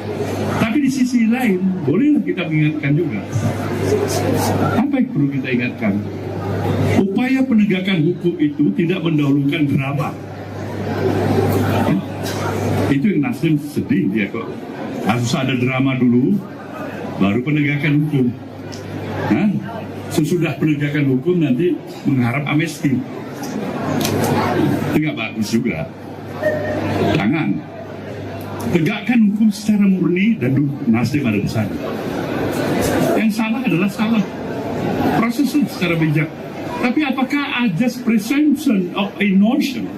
Tapi di sisi lain, bolehlah kita mengingatkan juga. Apa yang perlu kita ingatkan? Upaya penegakan hukum itu tidak mendahulukan drama. Itu yang Nasdem sedih dia kok. Harus ada drama dulu, baru penegakan hukum. Nah, sesudah penegakan hukum nanti mengharap amnesti. Itu nggak bagus juga. Jangan. Tegakkan hukum secara murni dan Nasdem ada di sana. Yang salah adalah salah. Prosesnya secara bijak. Tapi apakah ada presumption of innocence?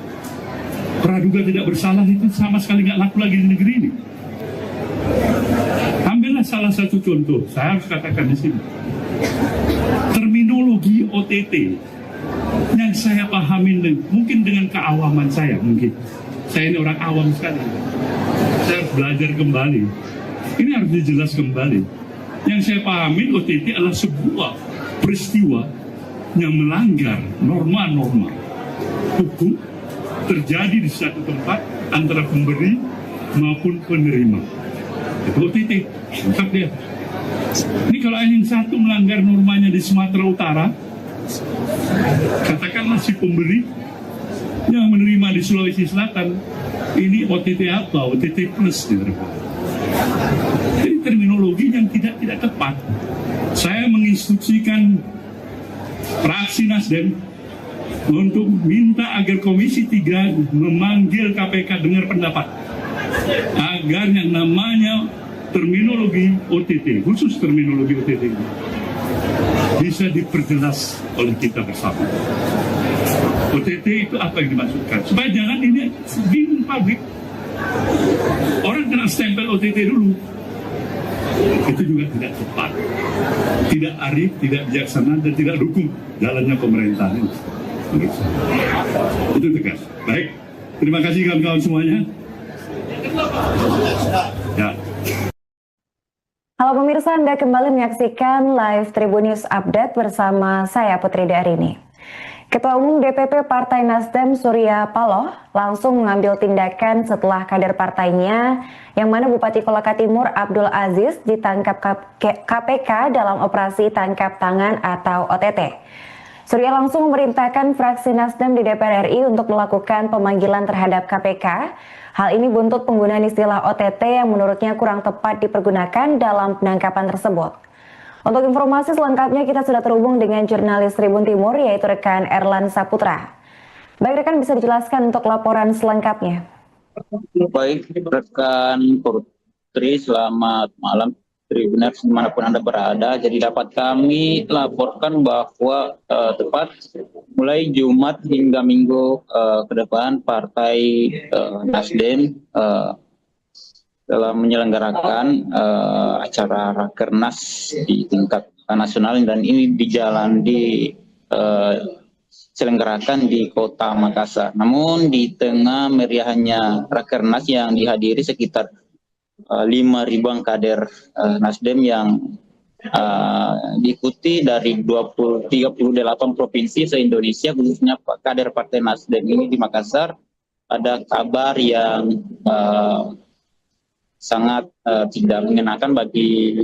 Praduga tidak bersalah itu sama sekali nggak laku lagi di negeri ini. Ambillah salah satu contoh, saya harus katakan di sini. Terminologi OTT yang saya pahami mungkin dengan keawaman saya, mungkin saya ini orang awam sekali. Saya harus belajar kembali. Ini harus dijelas kembali. Yang saya pahami OTT adalah sebuah peristiwa yang melanggar norma-norma hukum terjadi di satu tempat antara pemberi maupun penerima. Itu OTT, lengkap dia. Ini kalau yang satu melanggar normanya di Sumatera Utara, katakanlah si pemberi yang menerima di Sulawesi Selatan, ini OTT apa? OTT plus. Jadi terminologi yang tidak tepat. Saya menginstruksikan fraksi Nasdem untuk minta agar Komisi 3 memanggil KPK dengar pendapat agar yang namanya terminologi OTT, khusus terminologi OTT bisa diperjelas oleh kita bersama. OTT itu apa yang dimaksudkan? Supaya jangan ini bingung publik. Orang kena stempel OTT dulu. Itu juga tidak tepat, tidak arif, tidak bijaksana, dan tidak dukung jalannya pemerintahan ini. Itu tegas. Baik, terima kasih kawan-kawan semuanya. Ya. Halo pemirsa, Anda kembali menyaksikan live Tribun News Update bersama saya Putri Darini. Ketua Umum DPP Partai Nasdem Surya Paloh langsung mengambil tindakan setelah kader partainya yang mana Bupati Kolaka Timur Abdul Aziz ditangkap KPK dalam operasi tangkap tangan atau OTT. Surya langsung memerintahkan fraksi Nasdem di DPR RI untuk melakukan pemanggilan terhadap KPK. Hal ini buntut penggunaan istilah OTT yang menurutnya kurang tepat dipergunakan dalam penangkapan tersebut. Untuk informasi selengkapnya kita sudah terhubung dengan jurnalis Tribun Timur yaitu rekan Erlan Saputra. Baik rekan, bisa dijelaskan untuk laporan selengkapnya. Baik rekan Putri, selamat malam Tribuners dimanapun Anda berada. Jadi dapat kami laporkan bahwa tepat mulai Jumat hingga Minggu ke depan Partai Nasdem dalam menyelenggarakan acara Rakernas di tingkat nasional dan ini diselenggarakan di Kota Makassar. Namun di tengah meriahnya Rakernas yang dihadiri sekitar 5.000 kader Nasdem yang diikuti dari 38 provinsi se-Indonesia, khususnya kader Partai Nasdem ini di Makassar, ada kabar yang sangat tidak mengenakan bagi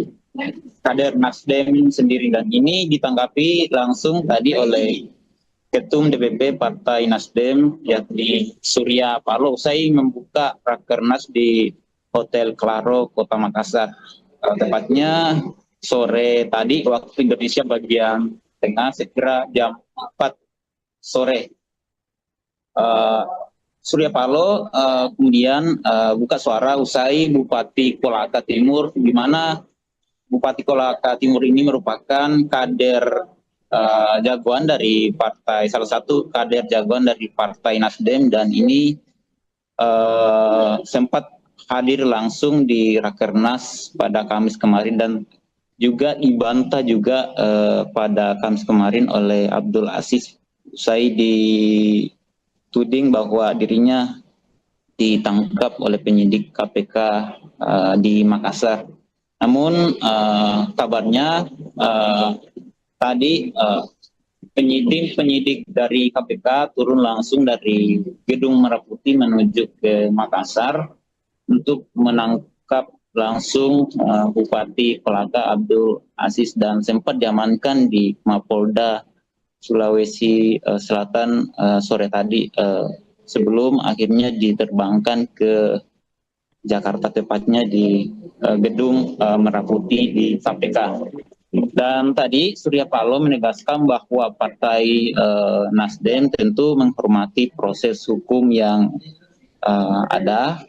kader Nasdem sendiri, dan ini ditanggapi langsung tadi oleh Ketum DPP Partai Nasdem yakni Surya Paloh usai membuka Rakernas di Hotel Claro Kota Makassar. Tepatnya sore tadi waktu Indonesia bagian tengah, sekira jam 4 sore. Surya Paloh kemudian buka suara usai Bupati Kolaka Timur, di mana Bupati Kolaka Timur ini merupakan kader jagoan dari partai, salah satu kader jagoan dari Partai Nasdem, dan ini sempat hadir langsung di Rakernas pada Kamis kemarin dan juga dibantah juga pada Kamis kemarin oleh Abdul Aziz usai dituding bahwa dirinya ditangkap oleh penyidik KPK di Makassar. Namun kabarnya tadi penyidik dari KPK turun langsung dari Gedung Merah Putih menuju ke Makassar untuk menangkap langsung Bupati Kolaka Abdul Aziz dan sempat diamankan di Mapolda Sulawesi Selatan sore tadi sebelum akhirnya diterbangkan ke Jakarta, tepatnya di gedung Merah Putih di KPK. Dan tadi Surya Paloh menegaskan bahwa Partai Nasdem tentu menghormati proses hukum yang ada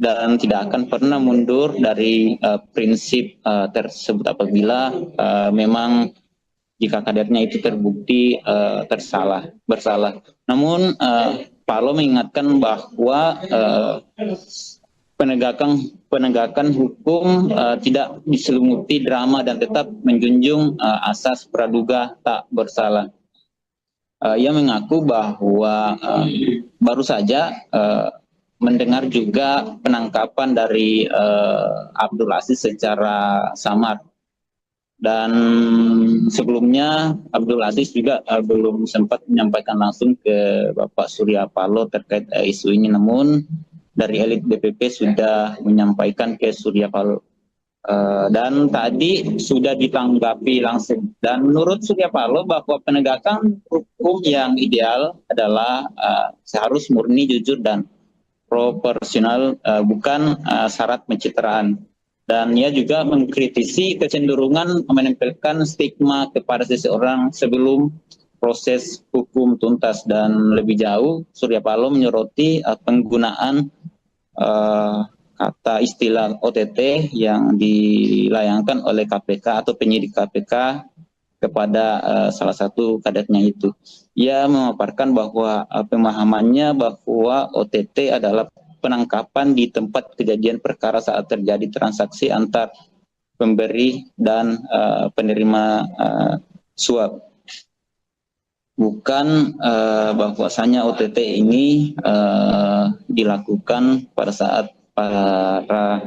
dan tidak akan pernah mundur dari prinsip tersebut apabila memang jika kadernya itu terbukti bersalah. Namun Paloh mengingatkan bahwa penegakan hukum tidak diselimuti drama dan tetap menjunjung asas praduga tak bersalah. Ia mengaku bahwa baru saja mendengar juga penangkapan dari Abdul Aziz secara samar. Dan sebelumnya Abdul Aziz juga belum sempat menyampaikan langsung ke Bapak Surya Paloh terkait isu ini, namun dari elit DPP sudah menyampaikan ke Surya Paloh. Dan tadi sudah ditanggapi langsung. Dan menurut Surya Paloh bahwa penegakan hukum yang ideal adalah seharus murni, jujur, dan proporsional, bukan syarat pencitraan. Dan ia juga mengkritisi kecenderungan menempelkan stigma kepada seseorang sebelum proses hukum tuntas. Dan lebih jauh, Surya Paloh menyoroti penggunaan kata istilah OTT yang dilayangkan oleh KPK atau penyidik KPK kepada salah satu kadernya itu. Ia memaparkan bahwa pemahamannya bahwa OTT adalah penangkapan di tempat kejadian perkara saat terjadi transaksi antar pemberi dan penerima suap. Bukan bahwasanya OTT ini dilakukan pada saat para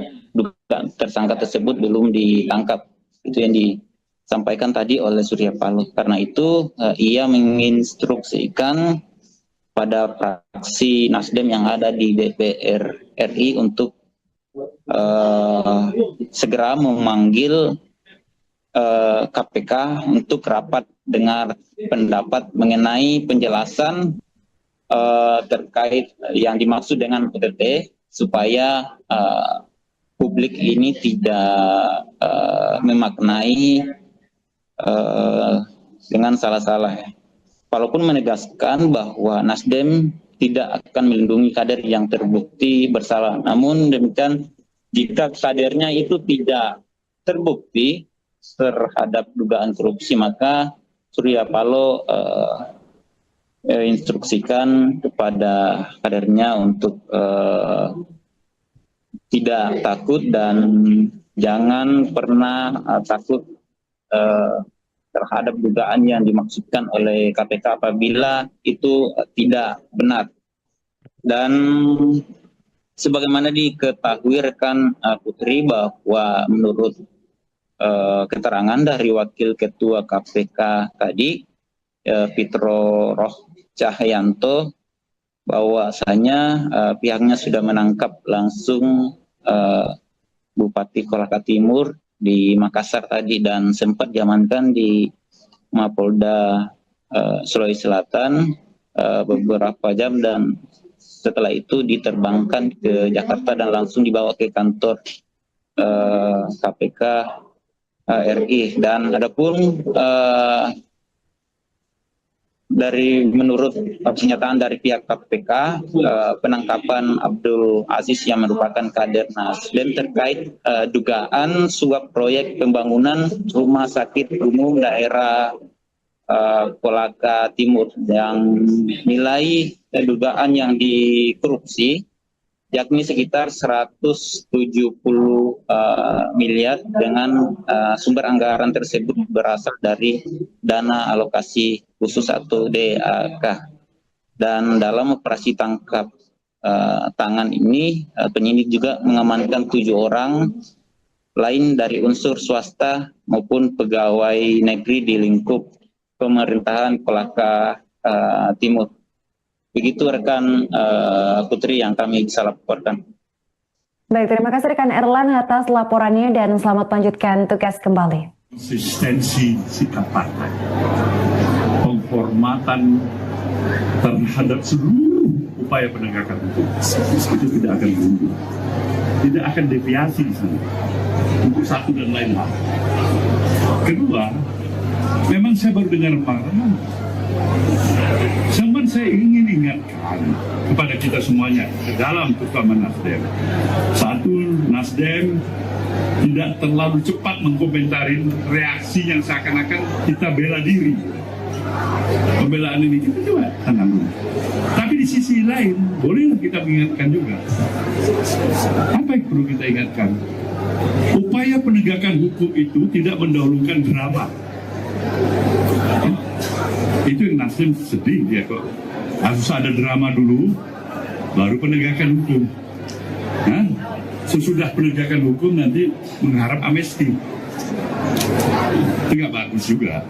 tersangka tersebut belum ditangkap. Itu yang disampaikan tadi oleh Surya Paloh. Karena itu ia menginstruksikan pada fraksi Nasdem yang ada di DPR RI untuk segera memanggil KPK untuk rapat dengar pendapat mengenai penjelasan terkait yang dimaksud dengan OTT, supaya publik ini tidak memaknai dengan salah-salah. Walaupun menegaskan bahwa Nasdem tidak akan melindungi kader yang terbukti bersalah. Namun demikian, jika kadernya itu tidak terbukti terhadap dugaan korupsi, maka Surya Paloh instruksikan kepada kadernya untuk tidak takut dan jangan pernah takut terhadap dugaan yang dimaksudkan oleh KPK apabila itu tidak benar. Dan sebagaimana diketahui rekan Putri bahwa menurut keterangan dari Wakil Ketua KPK tadi, Fitro Roh Cahyanto, bahwasanya pihaknya sudah menangkap langsung Bupati Kolaka Timur di Makassar tadi dan sempat diamankan di Mapolda Sulawesi Selatan beberapa jam, dan setelah itu diterbangkan ke Jakarta dan langsung dibawa ke kantor KPK RI. Dan adapun dari menurut pernyataan dari pihak KPK, penangkapan Abdul Aziz yang merupakan kader Nasdem terkait dugaan suap proyek pembangunan rumah sakit umum daerah Kolaka Timur yang nilai dugaan yang dikorupsi yakni sekitar 170 miliar dengan sumber anggaran tersebut berasal dari dana alokasi khusus atau DAK. Dan dalam operasi tangkap tangan ini penyidik juga mengamankan 7 orang lain dari unsur swasta maupun pegawai negeri di lingkup pemerintahan Kolaka Timur. Begitu rekan Putri yang kami bisa laporkan. Baik, terima kasih rekan Erlan atas laporannya dan selamat melanjutkan tugas kembali. Konsistensi sikap partai, penghormatan terhadap seluruh upaya penegakan hukum itu tidak akan mundur. tidak akan deviasi di sana untuk satu dan lain hal. Kedua, memang saya baru dengar Parlemen. Cuman saya ingin ingatkan kepada kita semuanya dalam terutama Nasdem. Satu, Nasdem tidak terlalu cepat mengkomentarin reaksi yang seakan-akan kita bela diri. Pembelaan ini kita juga tenang dulu. Tapi di sisi lain, bolehlah kita mengingatkan juga. Apa yang perlu kita ingatkan? Upaya penegakan hukum itu tidak mendahulukan drama. Itu yang Nasdem sedih dia kok. Harus ada drama dulu, baru penegakan hukum. Nah, sesudah penegakan hukum nanti mengharap amnesti. Itu nggak bagus juga.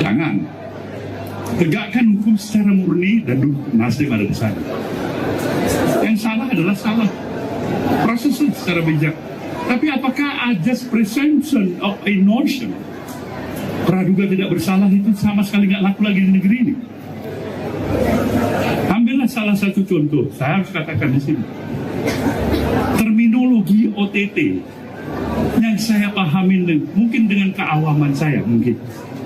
Jangan. Tegakkan hukum secara murni dan Nasdem ada di sana. Yang salah adalah salah. Prosesnya secara bijak. Tapi apakah ajas presumption of innocence, praduga tidak bersalah itu sama sekali nggak laku lagi di negeri ini? Ambillah salah satu contoh, saya harus katakan di sini. Terminologi OTT yang saya pahamin mungkin dengan keawaman saya, mungkin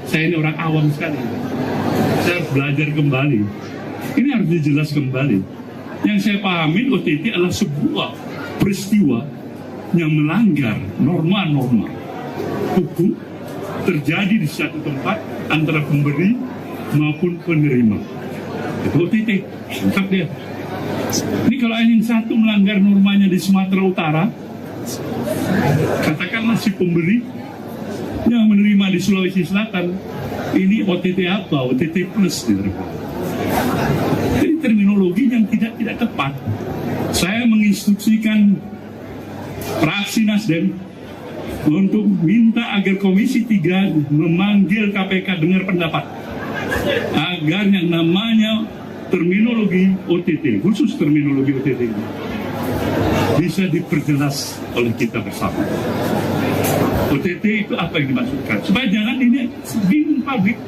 saya ini orang awam sekali. Saya harus belajar kembali. Ini harus dijelas kembali. Yang saya pahamin OTT adalah sebuah peristiwa yang melanggar norma-norma hukum terjadi di satu tempat antara pemberi maupun penerima. Itu OTT, lengkap dia. Ini kalau yang satu melanggar normanya di Sumatera Utara, katakanlah si pemberi yang menerima di Sulawesi Selatan, ini OTT apa? OTT plus. Jadi terminologi yang tidak tepat. Saya menginstruksikan fraksi Nasdem untuk minta agar Komisi 3 memanggil KPK dengar pendapat agar yang namanya terminologi OTT, khusus terminologi OTT ini bisa diperjelas oleh kita bersama. OTT itu apa yang dimaksudkan? Supaya jangan ini bingung publik.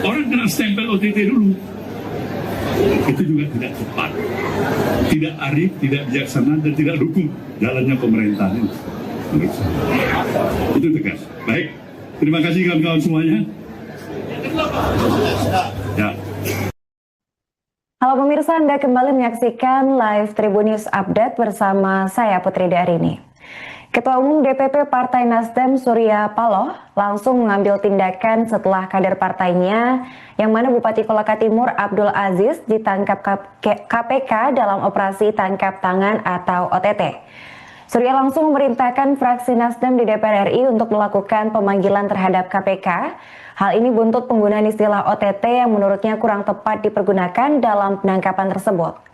Orang kena stempel OTT dulu. Itu juga tidak tepat, tidak arif, tidak bijaksana, dan tidak dukung jalannya pemerintahan ini. Itu tegas. Baik, terima kasih kawan-kawan semuanya. Ya. Halo pemirsa, Anda kembali menyaksikan live Tribun News Update bersama saya Putri Darini. Ketua Umum DPP Partai Nasdem Surya Paloh langsung mengambil tindakan setelah kader partainya yang mana Bupati Kolaka Timur Abdul Aziz ditangkap KPK dalam operasi tangkap tangan atau OTT. Surya langsung memerintahkan fraksi Nasdem di DPR RI untuk melakukan pemanggilan terhadap KPK. Hal ini buntut penggunaan istilah OTT yang menurutnya kurang tepat dipergunakan dalam penangkapan tersebut.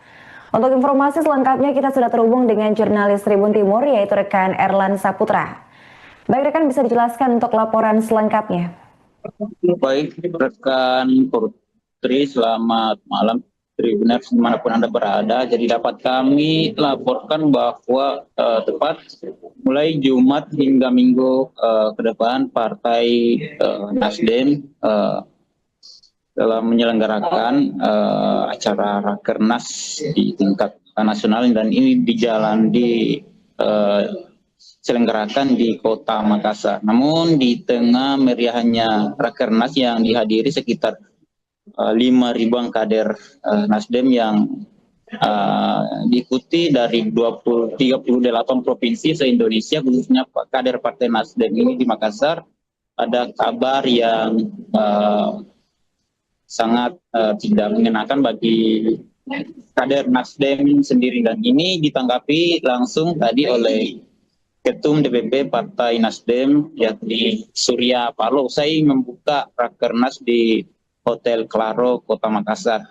Untuk informasi selengkapnya kita sudah terhubung dengan jurnalis Tribun Timur yaitu rekan Erlan Saputra. Baik rekan, bisa dijelaskan untuk laporan selengkapnya. Baik rekan Putri, selamat malam Tribuners dimanapun Anda berada. Jadi dapat kami laporkan bahwa tepat mulai Jumat hingga Minggu ke depan Partai Nasdem dalam menyelenggarakan acara Rakernas di tingkat nasional, dan ini diselenggarakan di Kota Makassar. Namun di tengah meriahnya Rakernas yang dihadiri sekitar 5.000 kader Nasdem yang diikuti dari 38 provinsi se-Indonesia, khususnya kader Partai Nasdem ini di Makassar, ada kabar yang sangat tidak mengenakan bagi kader Nasdem sendiri, dan ini ditanggapi langsung tadi oleh Ketum DPP Partai Nasdem yakni Surya Paloh. Saya membuka Rakernas di Hotel Claro Kota Makassar,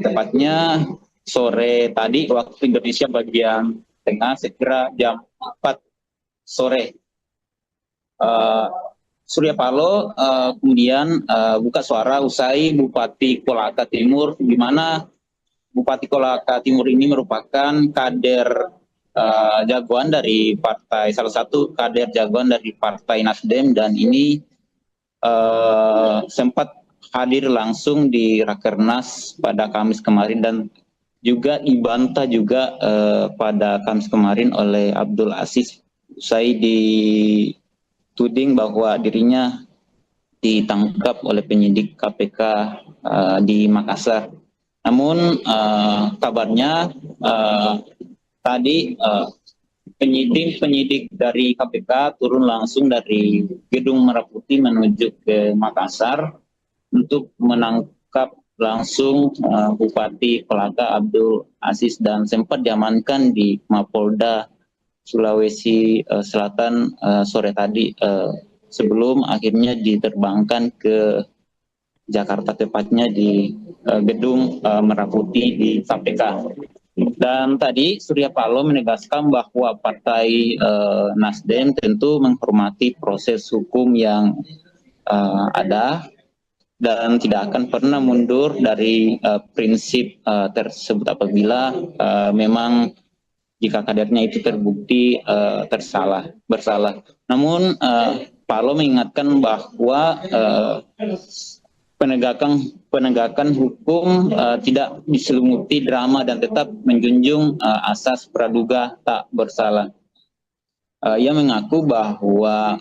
tepatnya sore tadi waktu Indonesia bagian tengah, sekira jam 4 sore. Surya Paloh kemudian buka suara usai Bupati Kolaka Timur, di mana Bupati Kolaka Timur ini merupakan kader jagoan dari partai, salah satu kader jagoan dari Partai Nasdem, dan ini sempat hadir langsung di Rakernas pada Kamis kemarin, dan juga dibantah juga pada Kamis kemarin oleh Abdul Aziz usai dituding bahwa dirinya ditangkap oleh penyidik KPK di Makassar. Namun kabarnya tadi penyidik dari KPK turun langsung dari Gedung Merah Putih menuju ke Makassar untuk menangkap langsung Bupati Kolaka Abdul Aziz dan sempat diamankan di Mapolda Sulawesi Selatan sore tadi sebelum akhirnya diterbangkan ke Jakarta, tepatnya di Gedung Merah Putih di KPK. Dan tadi Surya Paloh menegaskan bahwa Partai Nasdem tentu menghormati proses hukum yang ada dan tidak akan pernah mundur dari prinsip tersebut apabila memang jika kadernya itu terbukti bersalah. Namun Paloh mengingatkan bahwa penegakan hukum tidak diselimuti drama dan tetap menjunjung asas praduga tak bersalah. Ia mengaku bahwa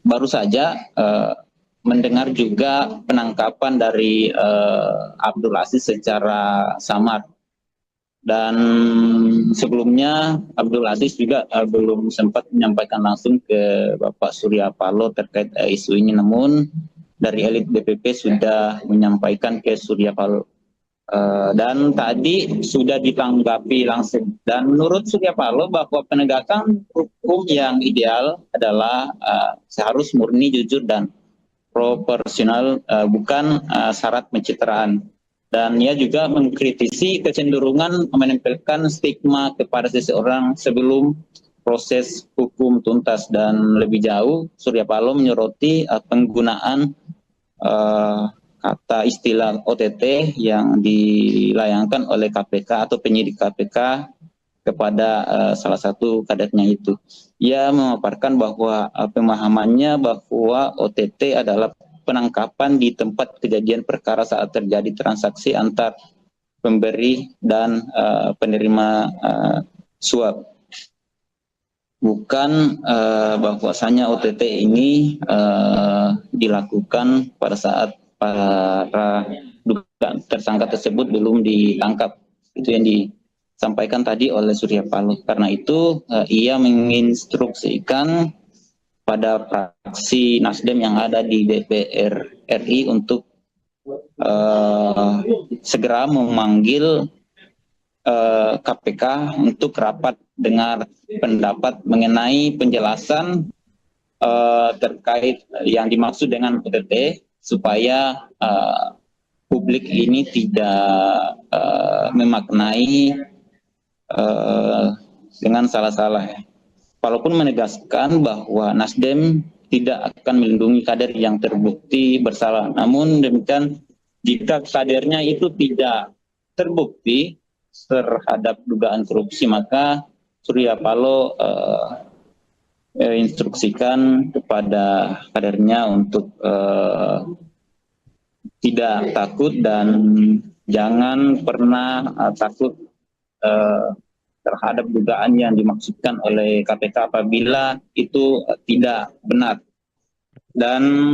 baru saja mendengar juga penangkapan dari Abdul Aziz secara samar. Dan sebelumnya Abdul Aziz juga belum sempat menyampaikan langsung ke Bapak Surya Paloh terkait isu ini, namun dari elit DPP sudah menyampaikan ke Surya Paloh dan tadi sudah ditanggapi langsung. Dan menurut Surya Paloh bahwa penegakan hukum yang ideal adalah seharus murni, jujur dan proporsional, bukan syarat pencitraan. Dan ia juga mengkritisi kecenderungan menempelkan stigma kepada seseorang sebelum proses hukum tuntas. Dan lebih jauh, Surya Paloh menyoroti penggunaan kata istilah OTT yang dilayangkan oleh KPK atau penyidik KPK kepada salah satu kadernya itu. Ia memaparkan bahwa pemahamannya bahwa OTT adalah penangkapan di tempat kejadian perkara saat terjadi transaksi antar pemberi dan penerima suap. Bukan bahwasanya OTT ini dilakukan pada saat para tersangka tersebut belum ditangkap. Itu yang disampaikan tadi oleh Surya Paloh. Karena itu ia menginstruksikan pada fraksi Nasdem yang ada di DPR RI untuk segera memanggil KPK untuk rapat dengar pendapat mengenai penjelasan terkait yang dimaksud dengan OTT supaya publik ini tidak memaknai dengan salah-salah. Walaupun menegaskan bahwa Nasdem tidak akan melindungi kader yang terbukti bersalah. Namun demikian, jika kadernya itu tidak terbukti terhadap dugaan korupsi, maka Surya Paloh instruksikan kepada kadernya untuk tidak takut dan jangan pernah takut terhadap dugaan yang dimaksudkan oleh KPK apabila itu tidak benar. Dan